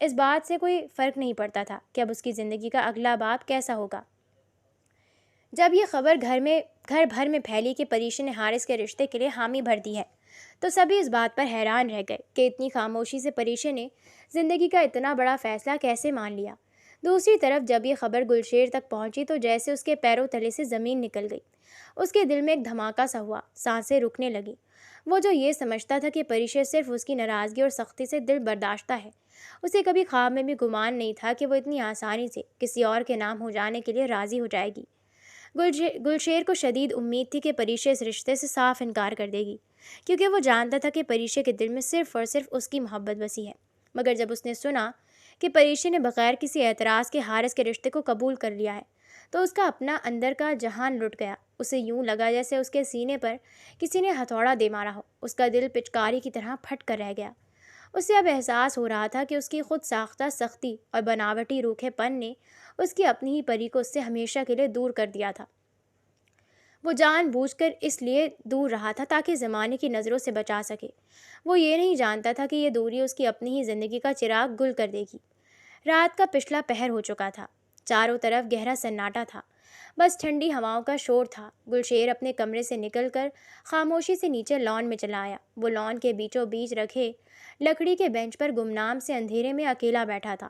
اس بات سے کوئی فرق نہیں پڑتا تھا کہ اب اس کی زندگی کا اگلا باب کیسا ہوگا۔ جب یہ خبر گھر بھر میں پھیلی کہ پریشے نے حارث کے رشتے کے لیے حامی بھر دی ہے تو سبھی اس بات پر حیران رہ گئے کہ اتنی خاموشی سے پریشے نے زندگی کا اتنا بڑا فیصلہ کیسے مان لیا۔ دوسری طرف جب یہ خبر گلشیر تک پہنچی تو جیسے اس کے پیروں تلے سے زمین نکل گئی۔ اس کے دل میں ایک دھماکہ سا ہوا، سانسیں رکنے لگیں۔ وہ جو یہ سمجھتا تھا کہ پریشے صرف اس کی ناراضگی اور سختی سے دل برداشتہ ہے، اسے کبھی خواب میں بھی گمان نہیں تھا کہ وہ اتنی آسانی سے کسی اور کے نام ہو جانے کے لیے راضی ہو جائے گی۔ گلشیر کو شدید امید تھی کہ پریشے اس رشتے سے صاف انکار کر دے گی، کیونکہ وہ جانتا تھا کہ پریشے کے دل میں صرف اور صرف اس کی محبت بسی ہے۔ مگر جب اس نے سنا کہ پریشے نے بغیر کسی اعتراض کے حارث کے رشتے کو قبول کر لیا ہے تو اس کا اپنا اندر کا جہان لٹ گیا۔ اسے یوں لگا جیسے اس کے سینے پر کسی نے ہتھوڑا دے مارا ہو۔ اس کا دل پچکاری کی طرح پھٹ کر رہ گیا۔ اسے اب احساس ہو رہا تھا کہ اس کی خود ساختہ سختی اور بناوٹی روکھے پن نے اس کی اپنی ہی پری کو اس سے ہمیشہ کے لیے دور کر دیا تھا۔ وہ جان بوجھ کر اس لیے دور رہا تھا تاکہ زمانے کی نظروں سے بچا سکے۔ وہ یہ نہیں جانتا تھا کہ یہ دوری اس کی اپنی ہی زندگی کا چراغ گل کر دے گی۔ رات کا پچھلا پہر ہو چکا تھا۔ چاروں طرف گہرا سناٹا تھا، بس ٹھنڈی ہواؤں کا شور تھا۔ گلشیر اپنے کمرے سے نکل کر خاموشی سے نیچے لان میں چلا آیا۔ وہ لان کے بیچوں بیچ رکھے لکڑی کے بینچ پر گمنام سے اندھیرے میں اکیلا بیٹھا تھا۔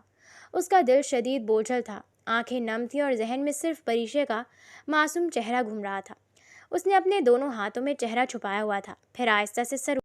اس کا دل شدید بوجھل تھا، آنکھیں نم تھیں اور ذہن میں صرف پریشے کا معصوم چہرہ گھوم رہا تھا۔ اس نے اپنے دونوں ہاتھوں میں چہرہ چھپایا ہوا تھا، پھر آہستہ سے سر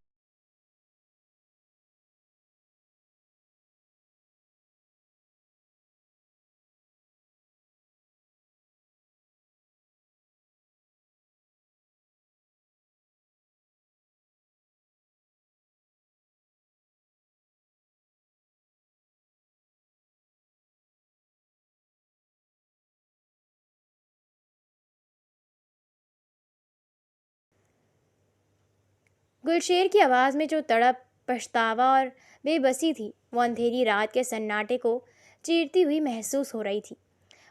گلشیر کی آواز میں جو تڑپ، پچھتاوا اور بے بسی تھی وہ اندھیری رات کے سناٹے کو چیرتی ہوئی محسوس ہو رہی تھی۔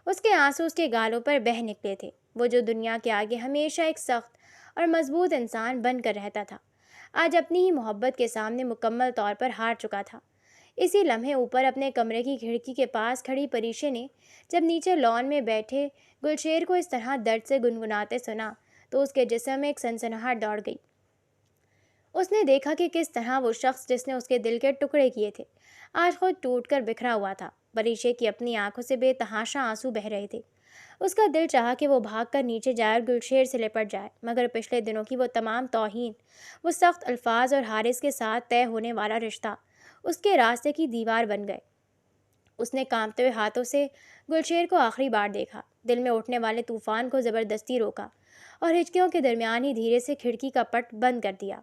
اس کے آنسو اس کے گالوں پر بہہ نکلے تھے۔ وہ جو دنیا کے آگے ہمیشہ ایک سخت اور مضبوط انسان بن کر رہتا تھا، آج اپنی ہی محبت کے سامنے مکمل طور پر ہار چکا تھا۔ اسی لمحے اوپر اپنے کمرے کی کھڑکی کے پاس کھڑی پریشے نے جب نیچے لان میں بیٹھے گلشیر کو اس طرح درد سے گنگناتے سنا تو اس کے جسم میں ایک سنسناہٹ دوڑ گئی۔ اس نے دیکھا کہ کس طرح وہ شخص جس نے اس کے دل کے ٹکڑے کیے تھے آج خود ٹوٹ کر بکھرا ہوا تھا۔ پریشے کی اپنی آنکھوں سے بے تحاشا آنسو بہہ رہے تھے۔ اس کا دل چاہا کہ وہ بھاگ کر نیچے جائے اور گلشیر سے لپٹ جائے، مگر پچھلے دنوں کی وہ تمام توہین، وہ سخت الفاظ اور حارث کے ساتھ طے ہونے والا رشتہ اس کے راستے کی دیوار بن گئے۔ اس نے کانپتے ہوئے ہاتھوں سے گلشیر کو آخری بار دیکھا، دل میں اٹھنے والے طوفان کو زبردستی روکا اور ہچکیوں کے درمیان ہی دھیرے سے کھڑکی کا پٹ بند کر دیا۔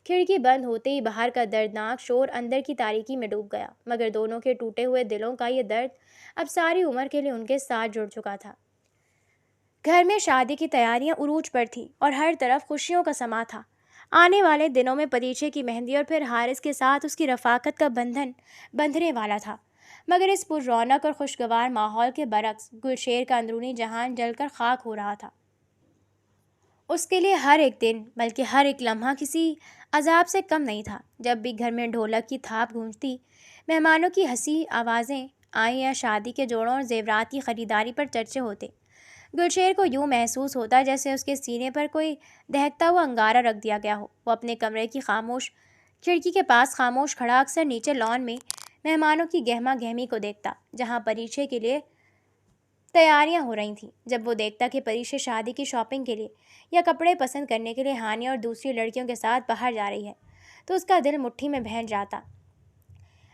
کھڑکی بند ہوتے ہی باہر کا دردناک شور اندر کی تاریکی میں ڈوب گیا، مگر دونوں کے ٹوٹے ہوئے دلوں کا یہ درد اب ساری عمر کے لیے ان کے ساتھ جڑ چکا تھا۔ گھر میں شادی کی تیاریاں عروج پر تھیں اور ہر طرف خوشیوں کا سما تھا۔ آنے والے دنوں میں پریچے کی مہندی اور پھر حارث کے ساتھ اس کی رفاقت کا بندھن بندھنے والا تھا، مگر اس پر رونق اور خوشگوار ماحول کے برعکس گلشیر کا اندرونی جہان جل کر خاک ہو رہا تھا۔ اس کے لیے ہر ایک دن بلکہ ہر ایک لمحہ کسی عذاب سے کم نہیں تھا۔ جب بھی گھر میں ڈھولک کی تھاپ گونجتی، مہمانوں کی ہنسی آوازیں آئیں یا شادی کے جوڑوں اور زیورات کی خریداری پر چرچے ہوتے، گلشیر کو یوں محسوس ہوتا جیسے اس کے سینے پر کوئی دہکتا ہوا انگارہ رکھ دیا گیا ہو۔ وہ اپنے کمرے کی خاموش کھڑکی کے پاس خاموش کھڑا اکثر نیچے لان میں مہمانوں کی گہما گہمی کو دیکھتا جہاں پریچے کے لیے تیاریاں ہو رہی تھیں۔ جب وہ دیکھتا کہ پریشے شادی کی شاپنگ کے لیے یا کپڑے پسند کرنے کے لیے ہانیہ اور دوسری لڑکیوں کے ساتھ باہر جا رہی ہے تو اس کا دل مٹھی میں بہن جاتا۔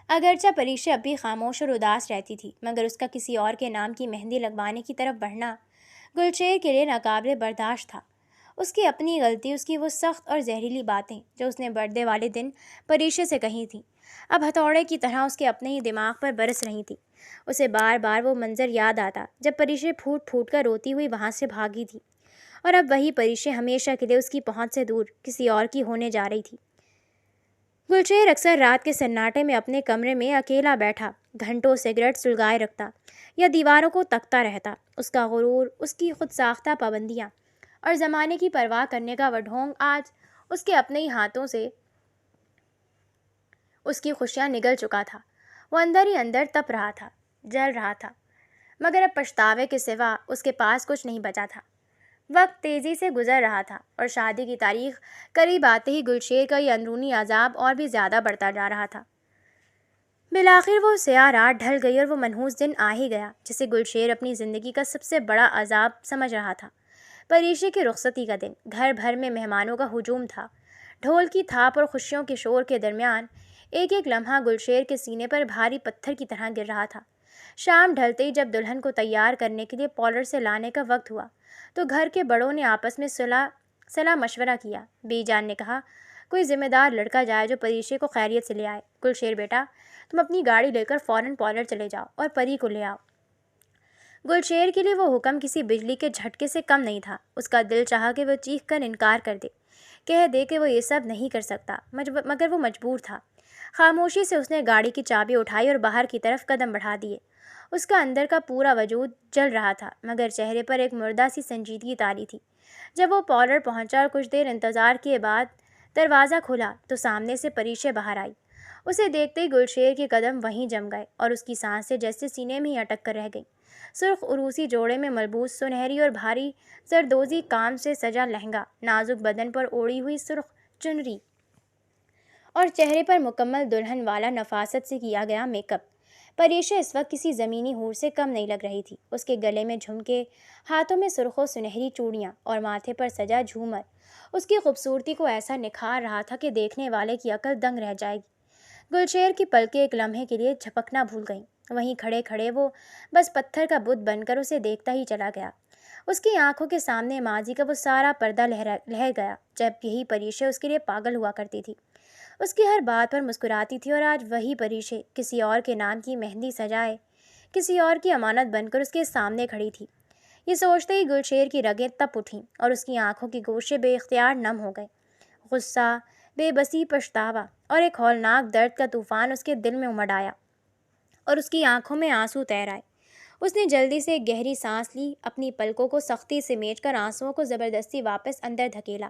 اگرچہ پریشے اب بھی خاموش اور اداس رہتی تھی، مگر اس کا کسی اور کے نام کی مہندی لگوانے کی طرف بڑھنا گلشیر کے لیے ناقابل برداشت تھا۔ اس کی اپنی غلطی، اس کی وہ سخت اور زہریلی باتیں جو اس نے برتھڈے والے دن پریشے سے کہی تھیں، اب ہتھوڑے کی طرح اس کے اپنے ہی دماغ پر برس رہی تھیں۔ اسے بار بار وہ منظر یاد آتا جب پریشے پھوٹ پھوٹ کر روتی ہوئی وہاں سے بھاگی تھی، اور اب وہی پریشے ہمیشہ کے لیے اس کی پہنچ سے دور کسی اور کی ہونے جا رہی تھی۔ گلشیر اکثر رات کے سناٹے میں اپنے کمرے میں اکیلا بیٹھا گھنٹوں سگریٹ سلگائے رکھتا یا دیواروں کو تکتا رہتا۔ اس کا غرور، اس کی خود ساختہ پابندیاں اور زمانے کی پرواہ کرنے کا وہ ڈھونگ آج اس کے اپنے ہی ہاتھوں سے اس کی خوشیاں نگل چکا تھا۔ وہ اندر ہی اندر تپ رہا تھا، جل رہا تھا، مگر اب پچھتاوے کے سوا اس کے پاس کچھ نہیں بچا تھا۔ وقت تیزی سے گزر رہا تھا اور شادی کی تاریخ قریب آتے ہی گلشیر کا یہ اندرونی عذاب اور بھی زیادہ بڑھتا جا رہا تھا۔ بالآخر وہ سیاہ رات ڈھل گئی اور وہ منحوس دن آ ہی گیا جسے گلشیر اپنی زندگی کا سب سے بڑا عذاب سمجھ رہا تھا۔ پریشے کی رخصتی کا دن۔ گھر بھر میں مہمانوں کا ہجوم تھا۔ ڈھول کی تھاپ اور خوشیوں کے شور کے درمیان ایک ایک لمحہ گلشیر کے سینے پر بھاری پتھر کی طرح گر رہا تھا۔ شام ڈھلتے ہی جب دلہن کو تیار کرنے کے لیے پارلر سے لانے کا وقت ہوا تو گھر کے بڑوں نے آپس میں صلاح مشورہ کیا۔ بی جان نے کہا، کوئی ذمہ دار لڑکا جائے جو پریشے کو خیریت سے لے آئے۔ گلشیر بیٹا، تم اپنی گاڑی لے کر فوراً پارلر چلے جاؤ اور پری کو لے آؤ۔ گلشیر کے لیے وہ حکم کسی بجلی کے جھٹکے سے کم نہیں تھا۔ اس کا دل چاہا کہ وہ چیخ کر انکار کر دے، کہہ دے کہ وہ یہ سب نہیں کر سکتا، مگر وہ مجبور تھا۔ خاموشی سے اس نے گاڑی کی چابی اٹھائی اور باہر کی طرف قدم بڑھا دیے۔ اس کا اندر کا پورا وجود جل رہا تھا، مگر چہرے پر ایک مردہ سی سنجیدگی تاری تھی۔ جب وہ پارلر پہنچا اور کچھ دیر انتظار کیے بعد دروازہ کھلا تو سامنے سے پریشے باہر آئی۔ اسے دیکھتے ہی گلشیر کے قدم وہیں جم گئے اور اس کی سانسیں جیسے سینے میں ہی اٹک کر رہ گئیں۔ سرخ عروسی جوڑے میں ملبوس سنہری اور بھاری زردوزی کام سے سجا لہنگا، نازک بدن پر اوڑھی ہوئی سرخ چنری اور چہرے پر مکمل دلہن والا نفاست سے کیا گیا میک اپ۔ پریشا اس وقت کسی زمینی حور سے کم نہیں لگ رہی تھی۔ اس کے گلے میں جھمکے، ہاتھوں میں سرخ و سنہری چوڑیاں اور ماتھے پر سجا جھومر اس کی خوبصورتی کو ایسا نکھار رہا تھا کہ دیکھنے والے کی عقل دنگ رہ جائے گی۔ گلشیر کی پلکیں ایک لمحے کے لیے جھپکنا بھول گئیں۔ وہیں کھڑے کھڑے وہ بس پتھر کا بت بن کر اسے دیکھتا ہی چلا گیا۔ اس کی آنکھوں کے سامنے ماضی کا وہ سارا پردہ لہر گیا جب یہی پریشے اس کے لیے پاگل ہوا کرتی تھی، اس کی ہر بات پر مسکراتی تھی، اور آج وہی پریشے کسی اور کے نام کی مہندی سجائے کسی اور کی امانت بن کر اس کے سامنے کھڑی تھی۔ یہ سوچتے ہی گلشیر کی رگیں تپ اٹھیں اور اس کی آنکھوں کے گوشے بے اختیار نم ہو گئے۔ غصہ، بے بسی، پچھتاوا اور ایک ہولناک درد کا طوفان اس کے دل میں امڈ آیا اور اس کی آنکھوں میں آنسو تیر آئے۔ اس نے جلدی سے ایک گہری سانس لی، اپنی پلکوں کو سختی سے میچ کر آنسوؤں کو زبردستی واپس اندر دھکیلا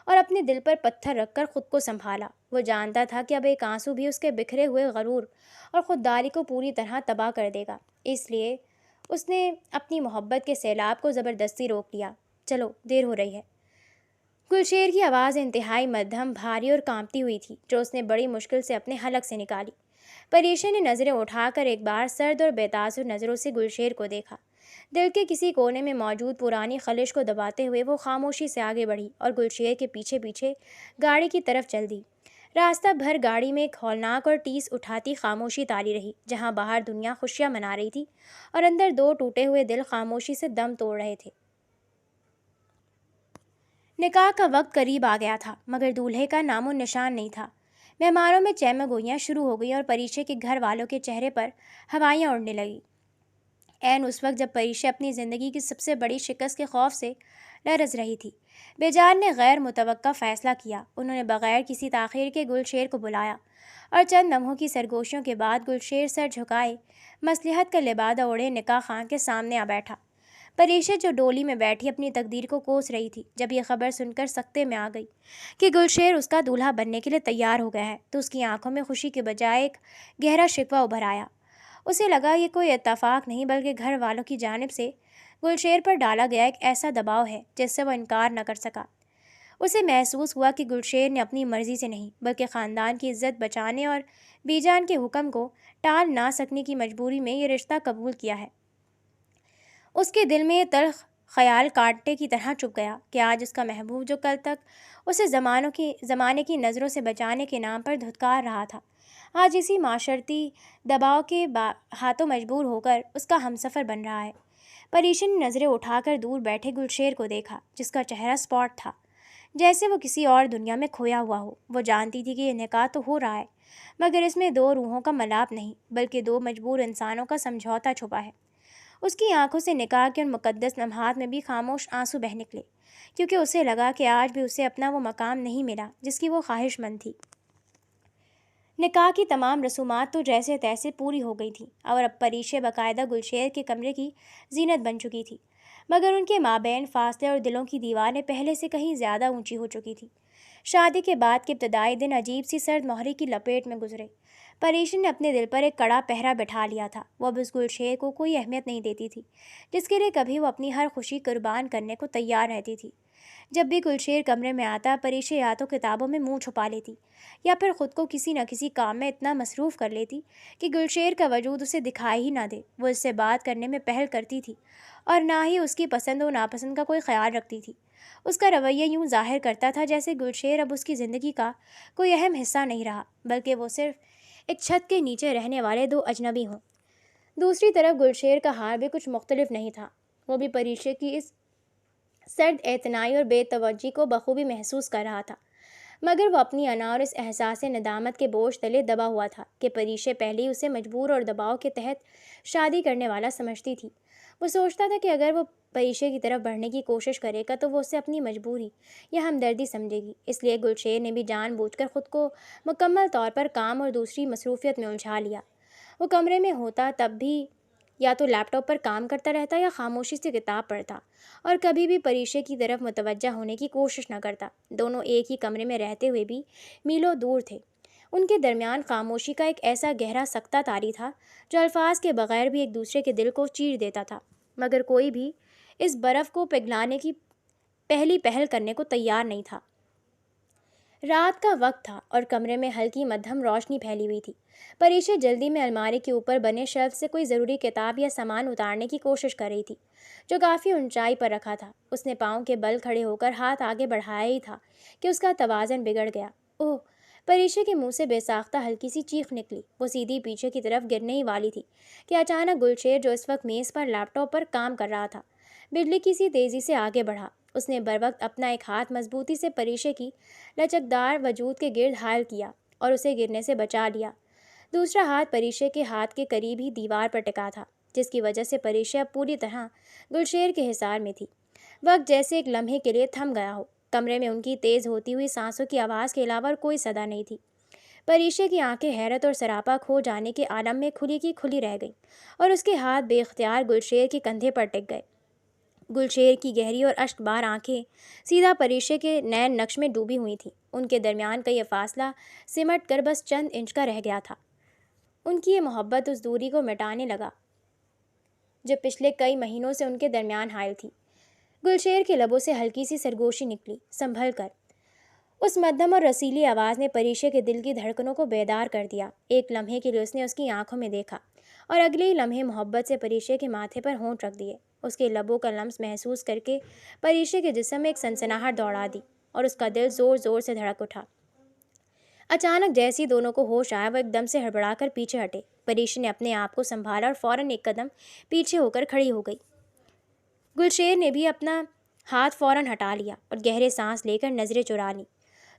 اور اپنے دل پر پتھر رکھ کر خود کو سنبھالا۔ وہ جانتا تھا کہ اب ایک آنسو بھی اس کے بکھرے ہوئے غرور اور خودداری کو پوری طرح تباہ کر دے گا، اس لیے اس نے اپنی محبت کے سیلاب کو زبردستی روک لیا۔ چلو، دیر ہو رہی ہے۔ گلشیر کی آواز انتہائی مدھم، بھاری اور کانپتی ہوئی تھی، جو اس نے بڑی مشکل سے اپنے حلق سے نکالی۔ پریشا نے نظریں اٹھا کر ایک بار سرد اور بے تاثر نظروں سے گلشیر کو دیکھا۔ دل کے کسی کونے میں موجود پرانی خلش کو دباتے ہوئے وہ خاموشی سے آگے بڑھی اور گلشیر کے پیچھے پیچھے گاڑی کی طرف چل دی۔ راستہ بھر گاڑی میں ایک ہولناک اور ٹیس اٹھاتی خاموشی تاری رہی، جہاں باہر دنیا خوشیاں منا رہی تھی اور اندر دو ٹوٹے ہوئے دل خاموشی سے دم توڑ رہے تھے۔ نکاح کا وقت قریب آ گیا تھا، مگر دولہے کا نام و نشان نہیں تھا۔ مہمانوں میں چہمہ گوئیاں شروع ہو گئیں اور پریشے کے گھر والوں کے چہرے پر ہوائیاں اڑنے لگیں۔ عین اس وقت جب پریشا اپنی زندگی کی سب سے بڑی شکست کے خوف سے لرز رہی تھی، بیجان نے غیر متوقع فیصلہ کیا۔ انہوں نے بغیر کسی تاخیر کے گلشیر کو بلایا اور چند لمحوں کی سرگوشیوں کے بعد گلشیر سر جھکائے مصلحت کا لبادہ اوڑھے نکاح خاں کے سامنے آ بیٹھا۔ پریشا جو ڈولی میں بیٹھی اپنی تقدیر کو کوس رہی تھی، جب یہ خبر سن کر سکتے میں آ گئی کہ گلشیر اس کا دولہا بننے کے لیے تیار ہو گیا ہے، تو اس کی آنکھوں میں خوشی کے بجائے ایک گہرا شکوہ ابھر آیا۔ اسے لگا یہ کوئی اتفاق نہیں بلکہ گھر والوں کی جانب سے گلشیر پر ڈالا گیا ایک ایسا دباؤ ہے جس سے وہ انکار نہ کر سکا۔ اسے محسوس ہوا کہ گلشیر نے اپنی مرضی سے نہیں بلکہ خاندان کی عزت بچانے اور بی جان کے حکم کو ٹال نہ سکنے کی مجبوری میں یہ رشتہ قبول کیا ہے۔ اس کے دل میں یہ تلخ خیال کانٹے کی طرح چبھ گیا کہ آج اس کا محبوب، جو کل تک اسے زمانے کی نظروں سے بچانے کے نام پر دھتکار رہا تھا، آج اسی معاشرتی دباؤ کے ہاتھوں مجبور ہو کر اس کا ہمسفر بن رہا ہے۔ پریشا نے نظریں اٹھا کر دور بیٹھے گلشیر کو دیکھا، جس کا چہرہ اسپاٹ تھا، جیسے وہ کسی اور دنیا میں کھویا ہوا ہو۔ وہ جانتی تھی کہ یہ نکاح تو ہو رہا ہے، مگر اس میں دو روحوں کا ملاپ نہیں بلکہ دو مجبور انسانوں کا سمجھوتا چھپا ہے۔ اس کی آنکھوں سے نکاح کے ان مقدس لمحات میں بھی خاموش آنسو بہہ نکلے، کیونکہ اسے لگا کہ آج بھی اسے اپنا وہ مقام نہیں ملا جس کی وہ خواہش مند تھی۔ نکاح کی تمام رسومات تو جیسے تیسے پوری ہو گئی تھیں اور اب پریشا باقاعدہ گلشیر کے کمرے کی زینت بن چکی تھی، مگر ان کے مابین فاصلے اور دلوں کی دیواریں پہلے سے کہیں زیادہ اونچی ہو چکی تھیں۔ شادی کے بعد کے ابتدائی دن عجیب سی سرد مہری کی لپیٹ میں گزرے۔ پریشا نے اپنے دل پر ایک کڑا پہرا بٹھا لیا تھا۔ وہ اب اس گلشیر کو کوئی اہمیت نہیں دیتی تھی جس کے لیے کبھی وہ اپنی ہر خوشی قربان کرنے کو تیار رہتی تھی۔ جب بھی گلشیر کمرے میں آتا، پریشا یا تو کتابوں میں منہ چھپا لیتی یا پھر خود کو کسی نہ کسی کام میں اتنا مصروف کر لیتی کہ گلشیر کا وجود اسے دکھائی ہی نہ دے۔ وہ اس سے بات کرنے میں پہل کرتی تھی اور نہ ہی اس کی پسند و ناپسند کا کوئی خیال رکھتی تھی۔ اس کا رویہ یوں ظاہر کرتا تھا جیسے گلشیر اب اس کی زندگی کا کوئی اہم حصہ نہیں رہا، بلکہ وہ صرف ایک چھت کے نیچے رہنے والے دو اجنبی ہوں۔ دوسری طرف گلشیر کا حال بھی کچھ مختلف نہیں تھا۔ وہ بھی پریشے کی اس سرد اعتنائی اور بے توجہی کو بخوبی محسوس کر رہا تھا، مگر وہ اپنی انا اور اس احساس ندامت کے بوجھ تلے دبا ہوا تھا کہ پریشے پہلے ہی اسے مجبور اور دباؤ کے تحت شادی کرنے والا سمجھتی تھی۔ وہ سوچتا تھا کہ اگر وہ پریشے کی طرف بڑھنے کی کوشش کرے گا تو وہ اسے اپنی مجبوری یا ہمدردی سمجھے گی۔ اس لیے گلشیر نے بھی جان بوجھ کر خود کو مکمل طور پر کام اور دوسری مصروفیت میں الجھا لیا۔ وہ کمرے میں ہوتا تب بھی یا تو لیپ ٹاپ پر کام کرتا رہتا یا خاموشی سے کتاب پڑھتا، اور کبھی بھی پریشے کی طرف متوجہ ہونے کی کوشش نہ کرتا۔ دونوں ایک ہی کمرے میں رہتے ہوئے بھی میلوں دور تھے۔ ان کے درمیان خاموشی کا ایک ایسا گہرا سکتہ طاری تھا جو الفاظ کے بغیر بھی ایک دوسرے کے دل کو چیر دیتا تھا، مگر کوئی بھی اس برف کو پگھلانے کی پہلی پہل کرنے کو تیار نہیں تھا۔ رات کا وقت تھا اور کمرے میں ہلکی مدھم روشنی پھیلی ہوئی تھی۔ پریشے جلدی میں الماری کے اوپر بنے شیلف سے کوئی ضروری کتاب یا سامان اتارنے کی کوشش کر رہی تھی جو کافی اونچائی پر رکھا تھا۔ اس نے پاؤں کے بل کھڑے ہو کر ہاتھ آگے بڑھایا ہی تھا کہ اس کا توازن بگڑ گیا۔ اوہ! پریشے کے منہ سے بے ساختہ ہلکی سی چیخ نکلی۔ وہ سیدھی پیچھے کی طرف گرنے ہی والی تھی کہ اچانک گلشیر جو اس وقت میز پر لیپ ٹاپ پر کام کر رہا تھا بجلی کی سی تیزی سے آگے بڑھا۔ اس نے بروقت اپنا ایک ہاتھ مضبوطی سے پریشے کی لچکدار وجود کے گرد حائل کیا اور اسے گرنے سے بچا لیا۔ دوسرا ہاتھ پریشے کے ہاتھ کے قریب ہی دیوار پر ٹکا تھا، جس کی وجہ سے پریشے اب پوری طرح گلشیر کے حصار میں تھی۔ وقت جیسے ایک لمحے کے لیے تھم گیا ہو۔ کمرے میں ان کی تیز ہوتی ہوئی سانسوں کی آواز کے علاوہ کوئی صدا نہیں تھی۔ پریشے کی آنکھیں حیرت اور سراپا کھو جانے کے عالم میں کھلی کی کھلی رہ گئیں اور اس کے ہاتھ بے اختیار گلشیر کے کندھے پر ٹک گئے۔ گلشیر کی گہری اور اشک بار آنکھیں سیدھا پریشے کے نین نقش میں ڈوبی ہوئی تھیں۔ ان کے درمیان کا یہ فاصلہ سمٹ کر بس چند انچ کا رہ گیا تھا۔ ان کی یہ محبت اس دوری کو مٹانے لگا جو پچھلے کئی مہینوں سے ان کے درمیان حائل تھی۔ گلشیر کے لبوں سے ہلکی سی سرگوشی نکلی، سنبھل کر۔ اس مدھم اور رسیلی آواز نے پریشے کے دل کی دھڑکنوں کو بیدار کر دیا۔ ایک لمحے کے لیے اس نے اس کی آنکھوں میں دیکھا اور اگلے ہی لمحے محبت سے پریشے کے ماتھے پر ہونٹ رکھ دیے۔ اس کے لبوں کا لمس محسوس کر کے پریشے کے جسم میں ایک سنسناہٹ دوڑا دی اور اس کا دل زور زور سے دھڑک اٹھا۔ اچانک جیسی دونوں کو ہوش آیا وہ ایک دم سے ہڑبڑا کر پیچھے ہٹے۔ پریشے نے اپنے آپ کو سنبھالا اور فوراً ایک قدم پیچھے ہو کر کھڑی ہو گئی۔ گلشیر نے بھی اپنا ہاتھ فوراً ہٹا لیا اور گہرے سانس لے کر نظریں چرا لیں۔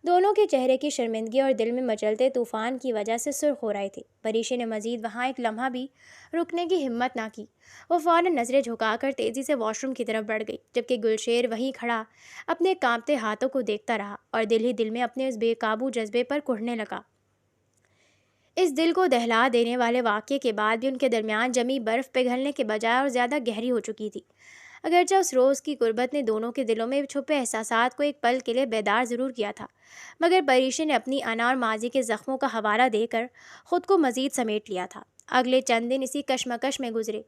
دونوں کے چہرے کی شرمندگی اور دل میں مچلتے طوفان کی وجہ سے سرخ ہو رہے تھے۔ پریشے نے مزید وہاں ایک لمحہ بھی رکنے کی ہمت نہ کی۔ وہ فوراً نظریں جھکا کر تیزی سے واش روم کی طرف بڑھ گئی، جبکہ گلشیر وہیں کھڑا اپنے کانپتے ہاتھوں کو دیکھتا رہا اور دل ہی دل میں اپنے اس بے قابو جذبے پر کڑھنے لگا۔ اس دل کو دہلا دینے والے واقعے کے بعد بھی ان کے درمیان جمی برف پگھلنے کے بجائے اور زیادہ گہری ہو چکی تھی۔ اگرچہ اس روز کی غربت نے دونوں کے دلوں میں چھپے احساسات کو ایک پل کے لیے بیدار ضرور کیا تھا، مگر پریشے نے اپنی انا اور ماضی کے زخموں کا حوالہ دے کر خود کو مزید سمیٹ لیا تھا۔ اگلے چند دن اسی کشمکش میں گزرے۔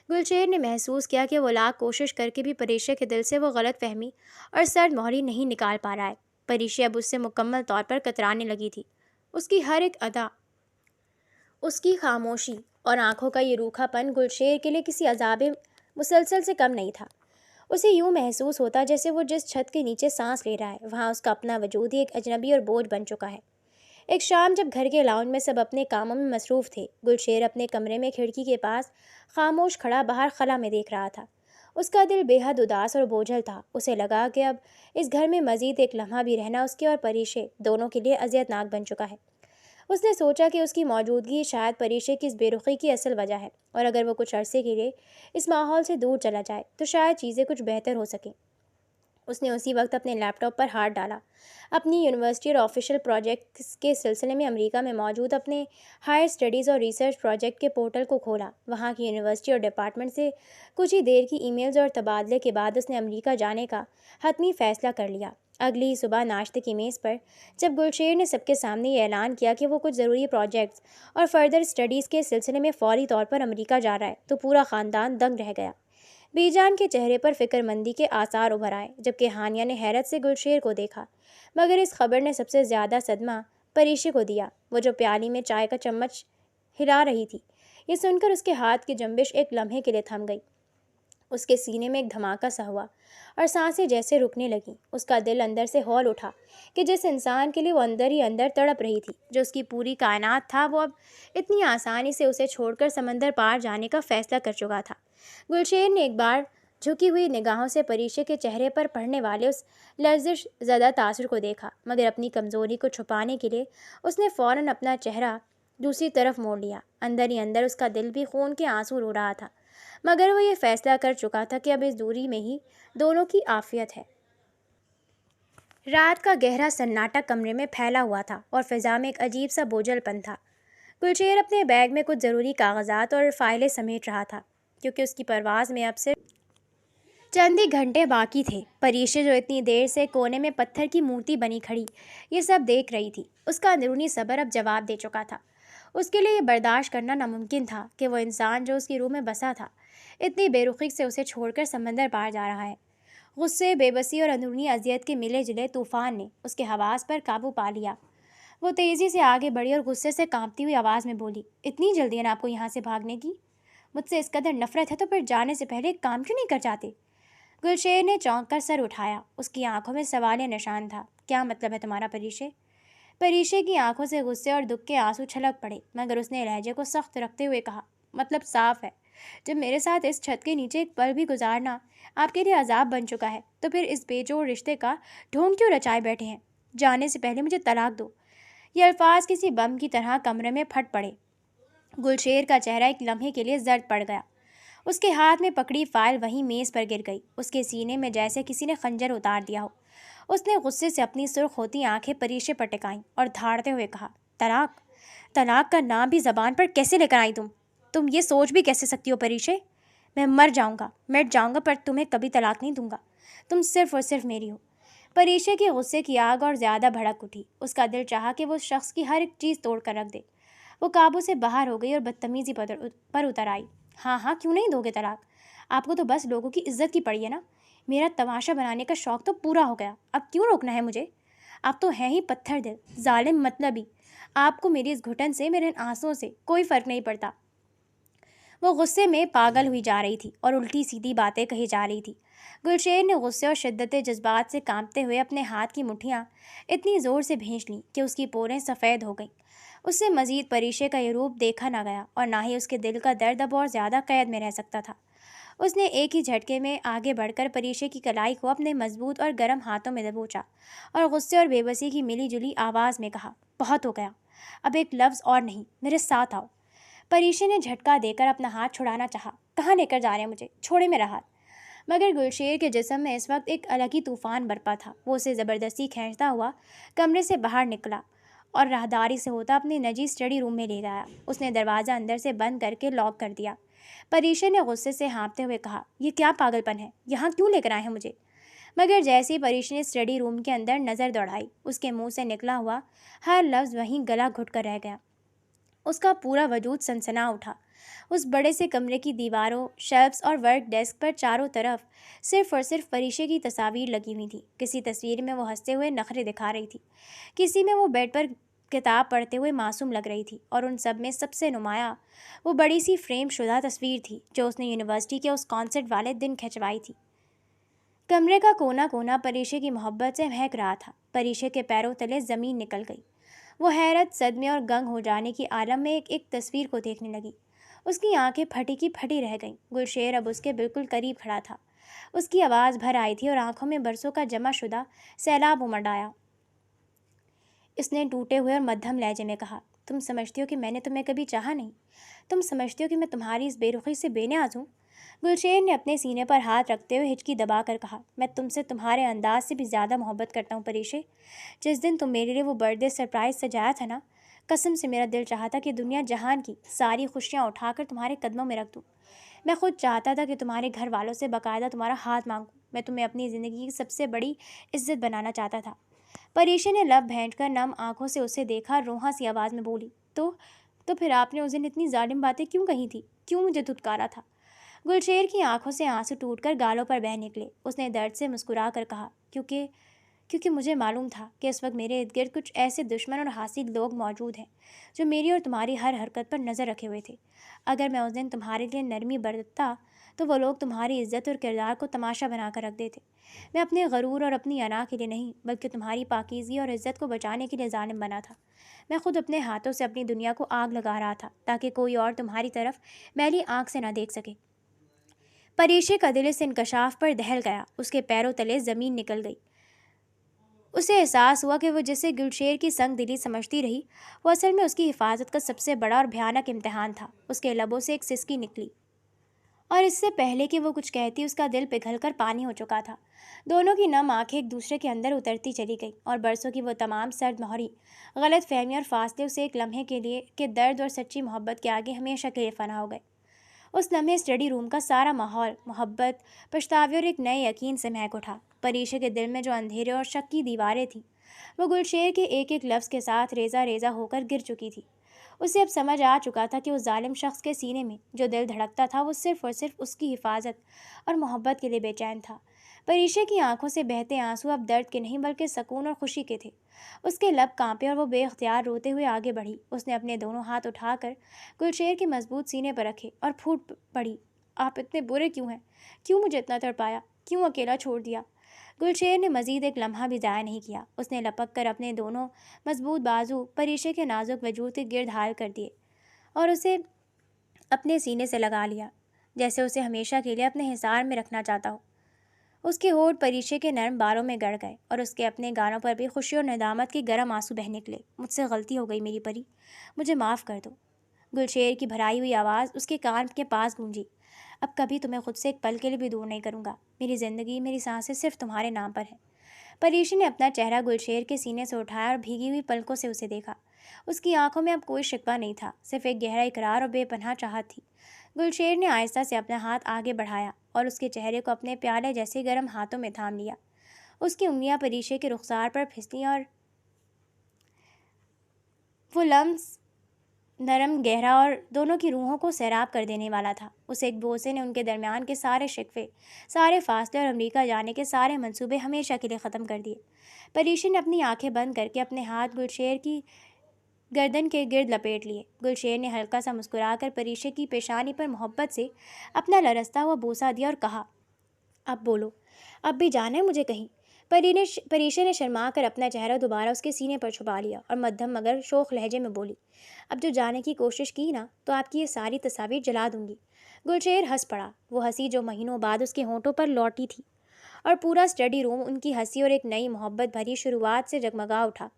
گلشیر نے محسوس کیا کہ وہ لاکھ کوشش کر کے بھی پریشے کے دل سے وہ غلط فہمی اور سرد مہری نہیں نکال پا رہا ہے۔ پریشے اب اس سے مکمل طور پر کترانے لگی تھی۔ اس کی ہر ایک ادا، اس کی خاموشی اور آنکھوں کا یہ روکھا پن گلشیر کے لیے کسی عذاب مسلسل سے کم نہیں تھا۔ اسے یوں محسوس ہوتا جیسے وہ جس چھت کے نیچے سانس لے رہا ہے وہاں اس کا اپنا وجود ہی ایک اجنبی اور بوجھ بن چکا ہے۔ ایک شام جب گھر کے لاؤنج میں سب اپنے کاموں میں مصروف تھے، گلشیر اپنے کمرے میں کھڑکی کے پاس خاموش کھڑا باہر خلا میں دیکھ رہا تھا۔ اس کا دل بے حد اداس اور بوجھل تھا۔ اسے لگا کہ اب اس گھر میں مزید ایک لمحہ بھی رہنا اس کے اور پریشے دونوں کے لیے اذیت ناک بن چکا ہے۔ اس نے سوچا کہ اس کی موجودگی شاید پریشے کی اس بے رخی کی اصل وجہ ہے، اور اگر وہ کچھ عرصے کے لیے اس ماحول سے دور چلا جائے تو شاید چیزیں کچھ بہتر ہو سکیں۔ اس نے اسی وقت اپنے لیپ ٹاپ پر ہاتھ ڈالا، اپنی یونیورسٹی اور آفیشیل پروجیکٹس کے سلسلے میں امریکہ میں موجود اپنے ہائر اسٹڈیز اور ریسرچ پروجیکٹ کے پورٹل کو کھولا۔ وہاں کی یونیورسٹی اور ڈپارٹمنٹ سے کچھ ہی دیر کی ای میلز اور تبادلے کے بعد اس نے امریکہ جانے کا حتمی فیصلہ کر لیا۔ اگلی ہی صبح ناشتے کی میز پر جب گلشیر نے سب کے سامنے یہ اعلان کیا کہ وہ کچھ ضروری پروجیکٹس اور فردر اسٹڈیز کے سلسلے میں فوری طور پر امریکہ جا رہا ہے تو پورا خاندان دنگ رہ گیا۔ بی جان کے چہرے پر فکر مندی کے آثار ابھر آئے، جبکہ ہانیہ نے حیرت سے گلشیر کو دیکھا، مگر اس خبر نے سب سے زیادہ صدمہ پریشے کو دیا۔ وہ جو پیالی میں چائے کا چمچ ہلا رہی تھی، یہ سن کر اس کے ہاتھ کی جنبش ایک لمحے کے لیے تھم گئی۔ اس کے سینے میں ایک دھماکہ سا ہوا اور سانسیں جیسے رکنے لگیں۔ اس کا دل اندر سے ہول اٹھا کہ جس انسان کے لیے وہ اندر ہی اندر تڑپ رہی تھی، جو اس کی پوری کائنات تھا، وہ اب اتنی آسانی سے اسے چھوڑ کر سمندر پار جانے کا فیصلہ کر چکا تھا۔ گلشیر نے ایک بار جھکی ہوئی نگاہوں سے پریشے کے چہرے پر پڑنے والے اس لرزش زدہ تاثر کو دیکھا، مگر اپنی کمزوری کو چھپانے کے لیے اس نے فوراً اپنا چہرہ دوسری طرف موڑ لیا۔ اندر ہی اندر اس کا دل بھی خون کے آنسو رو رہا تھا، مگر وہ یہ فیصلہ کر چکا تھا کہ اب اس دوری میں ہی دونوں کی عافیت ہے۔ رات کا گہرا سناٹا کمرے میں پھیلا ہوا تھا اور فضا میں ایک عجیب سا بوجھل پن تھا۔ گلشیر اپنے بیگ میں کچھ ضروری کاغذات اور فائلیں سمیٹ رہا تھا، کیونکہ اس کی پرواز میں اب صرف چند ہی گھنٹے باقی تھے۔ پریشے جو اتنی دیر سے کونے میں پتھر کی مورتی بنی کھڑی یہ سب دیکھ رہی تھی، اس کا اندرونی صبر اب جواب دے چکا تھا۔ اس کے لیے یہ برداشت کرنا ناممکن تھا کہ وہ انسان جو اس کی روح میں بسا تھا، اتنی بے رخی سے اسے چھوڑ کر سمندر پار جا رہا ہے۔ غصے، بے بسی اور اندرونی اذیت کے ملے جلے طوفان نے اس کے حواس پر قابو پا لیا۔ وہ تیزی سے آگے بڑھی اور غصے سے کانپتی ہوئی آواز میں بولی، اتنی جلدی ہے نا آپ کو یہاں سے بھاگنے کی؟ مجھ سے اس قدر نفرت ہے تو پھر جانے سے پہلے ایک کام کیوں نہیں کر جاتے؟ گلشیر نے چونک کر سر اٹھایا۔ اس کی آنکھوں میں سوالیہ نشان تھا۔ کیا مطلب ہے تمہارا پریشے؟ پریشے کی آنکھوں سے غصے اور دکھ کے آنسو چھلک پڑے، مگر اس نے لہجے کو سخت رکھتے ہوئے کہا، مطلب صاف ہے، جب میرے ساتھ اس چھت کے نیچے ایک پل بھی گزارنا آپ کے لیے عذاب بن چکا ہے تو پھر اس بے جوڑ رشتے کا ڈھونگ کیوں رچائے بیٹھے ہیں؟ جانے سے پہلے مجھے طلاق دو۔ یہ الفاظ کسی بم کی طرح کمرے میں پھٹ پڑے۔ گلشیر کا چہرہ ایک لمحے کے لیے زرد پڑ گیا۔ اس کے ہاتھ میں پکڑی فائل وہیں میز پر گر گئی۔ اس کے سینے میں جیسے کسی نے خنجر اتار دیا ہو۔ اس نے غصے سے اپنی سرخ ہوتی آنکھیں پریشے پر ٹکائیں اور دھاڑتے ہوئے کہا، طلاق؟ طلاق کا نام بھی زبان پر کیسے لے کر آئی تم یہ سوچ بھی کیسے سکتی ہو پریشے؟ میں مر جاؤں گا، مٹ جاؤں گا، پر تمہیں کبھی طلاق نہیں دوں گا۔ تم صرف اور صرف میری ہو۔ پریشے کے غصے کی آگ اور زیادہ بھڑک اٹھی۔ اس کا دل چاہا کہ وہ اس شخص کی ہر ایک چیز توڑ کر رکھ دے۔ وہ قابو سے باہر ہو گئی اور بدتمیزی پر اتر آئی۔ ہاں کیوں نہیں دو گے طلاق؟ آپ کو تو بس لوگوں کی عزت کی پڑی ہے نا۔ میرا تماشا بنانے کا شوق تو پورا ہو گیا، اب کیوں روکنا ہے مجھے؟ آپ تو ہیں ہی پتھر دل، ظالم مطلبی۔ آپ کو میری اس گھٹن سے، میرے ان آنسوؤں سے کوئی فرق نہیں پڑتا۔ وہ غصے میں پاگل ہوئی جا رہی تھی اور الٹی سیدھی باتیں کہی جا رہی تھی۔ گلشیر نے غصے اور شدت جذبات سے کانپتے ہوئے اپنے ہاتھ کی مٹھیاں اتنی زور سے بھینچ لیں کہ اس کی پوریں سفید ہو گئیں۔ اس سے مزید پریشے کا یہ روپ دیکھا نہ گیا اور نہ ہی اس کے دل کا درد اب اور زیادہ قید میں رہ سکتا تھا۔ اس نے ایک ہی جھٹکے میں آگے بڑھ کر پریشے کی کلائی کو اپنے مضبوط اور گرم ہاتھوں میں دبوچا اور غصے اور بے بسی کی ملی جلی آواز میں کہا، بہت ہو گیا، اب ایک لفظ اور نہیں، میرے ساتھ آؤ۔ پریشے نے جھٹکا دے کر اپنا ہاتھ چھڑانا چاہا۔ کہاں لے کر جا رہے ہیں مجھے؟ چھوڑے میرا ہاتھ۔ مگر گلشیر کے جسم میں اس وقت ایک الگ ہی طوفان برپا تھا۔ وہ اسے زبردستی کھینچتا ہوا کمرے سے باہر نکلا اور راہداری سے ہوتا اپنے نجی اسٹڈی روم میں لے گیا۔ اس نے دروازہ اندر سے بند کر کے لاک کر دیا۔ پریشے نے غصے سے ہانپتے ہوئے کہا، یہ کیا پاگل پن ہے؟ یہاں کیوں لے کر آئے ہیں مجھے؟ مگر جیسے ہی پریشے نے اسٹڈی روم کے اندر نظر دوڑائی، اس کے منہ سے نکلا ہوا ہر لفظ وہیں گلا گھٹ کر رہ گیا۔ اس کا پورا وجود سنسنا اٹھا۔ اس بڑے سے کمرے کی دیواروں، شیلفز اور ورک ڈیسک پر چاروں طرف صرف اور صرف پریشے کی تصاویر لگی ہوئی تھیں۔ کسی تصویر میں وہ ہنستے ہوئے نخرے دکھا رہی تھی، کسی میں وہ بیڈ پر کتاب پڑھتے ہوئے معصوم لگ رہی تھی، اور ان سب میں سب سے نمایاں وہ بڑی سی فریم شدہ تصویر تھی جو اس نے یونیورسٹی کے اس کانسرٹ والے دن کھنچوائی تھی۔ کمرے کا کونا کونا پریشے کی محبت سے مہک رہا تھا۔ پریشے کے پیروں تلے زمین نکل گئی۔ وہ حیرت، صدمے اور گنگ ہو جانے کی عالم میں ایک ایک تصویر کو دیکھنے لگی۔ اس کی آنکھیں پھٹی کی پھٹی رہ گئیں۔ گلشیر اب اس کے بالکل قریب کھڑا تھا۔ اس کی آواز بھر آئی تھی اور آنکھوں میں برسوں کا جمع شدہ سیلاب امڈ آیا۔ اس نے ٹوٹے ہوئے اور مدھم لہجے میں کہا، تم سمجھتی ہو کہ میں نے تمہیں کبھی چاہا نہیں؟ تم سمجھتی ہو کہ میں تمہاری اس بے رخی سے بے نیاز ہوں؟ گلشیر نے اپنے سینے پر ہاتھ رکھتے ہوئے ہچکی دبا کر کہا، میں تم سے تمہارے انداز سے بھی زیادہ محبت کرتا ہوں پریشے۔ جس دن تم میرے لیے وہ برتھ ڈے سرپرائز سجایا تھا نا، قسم سے میرا دل چاہتا کہ دنیا جہان کی ساری خوشیاں اٹھا کر تمہارے قدموں میں رکھ دوں۔ میں خود چاہتا تھا کہ تمہارے گھر والوں سے باقاعدہ تمہارا ہاتھ مانگوں۔ میں تمہیں اپنی زندگی کی سب سے بڑی عزت بنانا چاہتا تھا۔ پریشے نے لب بھینچ کر نم آنکھوں سے اسے دیکھا، روحاں سی آواز میں بولی، تو پھر آپ نے اس دن اتنی ظالم باتیں کیوں کہی تھی؟ کیوں مجھے دھتکارا تھا؟ گلشیر کی آنکھوں سے آنسو ٹوٹ کر گالوں پر بہہ نکلے۔ اس نے درد سے مسکرا کر کہا، کیونکہ مجھے معلوم تھا کہ اس وقت میرے ارد گرد کچھ ایسے دشمن اور حاسد لوگ موجود ہیں جو میری اور تمہاری ہر حرکت پر نظر رکھے ہوئے تھے۔ اگر میں اس دن تمہارے لیے نرمی برتتا تو وہ لوگ تمہاری عزت اور کردار کو تماشا بنا کر رکھ دیتے۔ میں اپنے غرور اور اپنی انا کے لیے نہیں بلکہ تمہاری پاکیزگی اور عزت کو بچانے کے لیے ظالم بنا تھا۔ میں خود اپنے ہاتھوں سے اپنی دنیا کو آگ لگا رہا تھا تاکہ کوئی اور تمہاری طرف میلی آنکھ سے نہ دیکھ سکے۔ پریشے کا دل اس انکشاف پر دہل گیا، اس کے پیروں تلے زمین نکل گئی۔ اسے احساس ہوا کہ وہ جسے گلشیر کی سنگ دلی سمجھتی رہی، وہ اصل میں اس کی حفاظت کا سب سے بڑا اور بھیانک امتحان تھا۔ اس کے لبوں سے ایک سسکی نکلی اور اس سے پہلے کہ وہ کچھ کہتی اس کا دل پگھل کر پانی ہو چکا تھا۔ دونوں کی نم آنکھیں ایک دوسرے کے اندر اترتی چلی گئیں اور برسوں کی وہ تمام سرد مہری غلط فہمی اور فاصلے اسے ایک لمحے کے لیے کہ درد اور سچی محبت کے آگے ہمیشہ کے لیے فنا ہو گئے۔ اس لمحے اسٹڈی روم کا سارا ماحول محبت، پچھتاوے اور ایک نئے یقین سے مہک اٹھا۔ پریشے کے دل میں جو اندھیرے اور شک کی دیواریں تھیں وہ گلشیر کے ایک ایک لفظ کے ساتھ ریزہ ریزہ ہو کر گر چکی تھی۔ اسے اب سمجھ آ چکا تھا کہ اس ظالم شخص کے سینے میں جو دل دھڑکتا تھا وہ صرف اور صرف اس کی حفاظت اور محبت کے لیے بے چین تھا۔ پریشے کی آنکھوں سے بہتے آنسو اب درد کے نہیں بلکہ سکون اور خوشی کے تھے۔ اس کے لب کانپے اور وہ بے اختیار روتے ہوئے آگے بڑھی۔ اس نے اپنے دونوں ہاتھ اٹھا کر گلشیر کے مضبوط سینے پر رکھے اور پھوٹ پڑی، آپ اتنے برے کیوں ہیں؟ کیوں مجھے اتنا تڑپایا؟ کیوں اکیلا چھوڑ دیا؟ گلشیر نے مزید ایک لمحہ بھی ضائع نہیں کیا۔ اس نے لپک کر اپنے دونوں مضبوط بازو پریشے کے نازک وجود کے گرد حائل کر دیے اور اسے اپنے سینے سے لگا لیا، جیسے اسے ہمیشہ کے لیے اپنے حصار میں رکھنا چاہتا ہو۔ اس کے ہونٹ پریشے کے نرم بالوں میں گڑ گئے اور اس کے اپنے گانوں پر بھی خوشی اور ندامت کے گرم آنسو بہہ نکلے۔ مجھ سے غلطی ہو گئی میری پری، مجھے معاف کر دو۔ گلشیر کی بھرائی ہوئی آواز اس کے کان کے پاس گونجی۔ اب کبھی تمہیں خود سے ایک پل کے لیے بھی دور نہیں کروں گا۔ میری زندگی، میری سانسیں صرف تمہارے نام پر ہیں۔ پریشی نے اپنا چہرہ گلشیر کے سینے سے اٹھایا اور بھیگی ہوئی پلکوں سے اسے دیکھا۔ اس کی آنکھوں میں اب کوئی شکوہ نہیں تھا، صرف ایک گہرا اقرار اور بے پناہ چاہت تھی۔ گلشیر نے آہستہ سے اپنا ہاتھ آگے بڑھایا اور اس کے چہرے کو اپنے پیالے جیسے گرم ہاتھوں میں تھام لیا۔ اس کی انگلیاں پریشے کے رخسار پر پھسلیں اور وہ لمس نرم، گہرا اور دونوں کی روحوں کو سیراب کر دینے والا تھا۔ اس ایک بوسے نے ان کے درمیان کے سارے شکوے، سارے فاصلے اور امریکہ جانے کے سارے منصوبے ہمیشہ کے لیے ختم کر دیے۔ پریشی نے اپنی آنکھیں بند کر کے اپنے ہاتھ گلشیر کی گردن کے گرد لپیٹ لیے۔ گلشیر نے ہلکا سا مسکرا کر پریشے کی پیشانی پر محبت سے اپنا لرزتا ہوا بوسہ دیا اور کہا، اب بولو، اب بھی جانا ہے مجھے کہیں؟ پریشے نے شرما کر اپنا چہرہ دوبارہ اس کے سینے پر چھپا لیا اور مدھم مگر شوخ لہجے میں بولی، اب جو جانے کی کوشش کی نا تو آپ کی یہ ساری تصاویر جلا دوں گی۔ گلشیر ہنس پڑا، وہ ہنسی جو مہینوں بعد اس کے ہونٹوں پر لوٹی تھی، اور پورا اسٹڈی روم ان کی ہنسی اور ایک نئی محبت بھری شروعات سے جگمگا اٹھا۔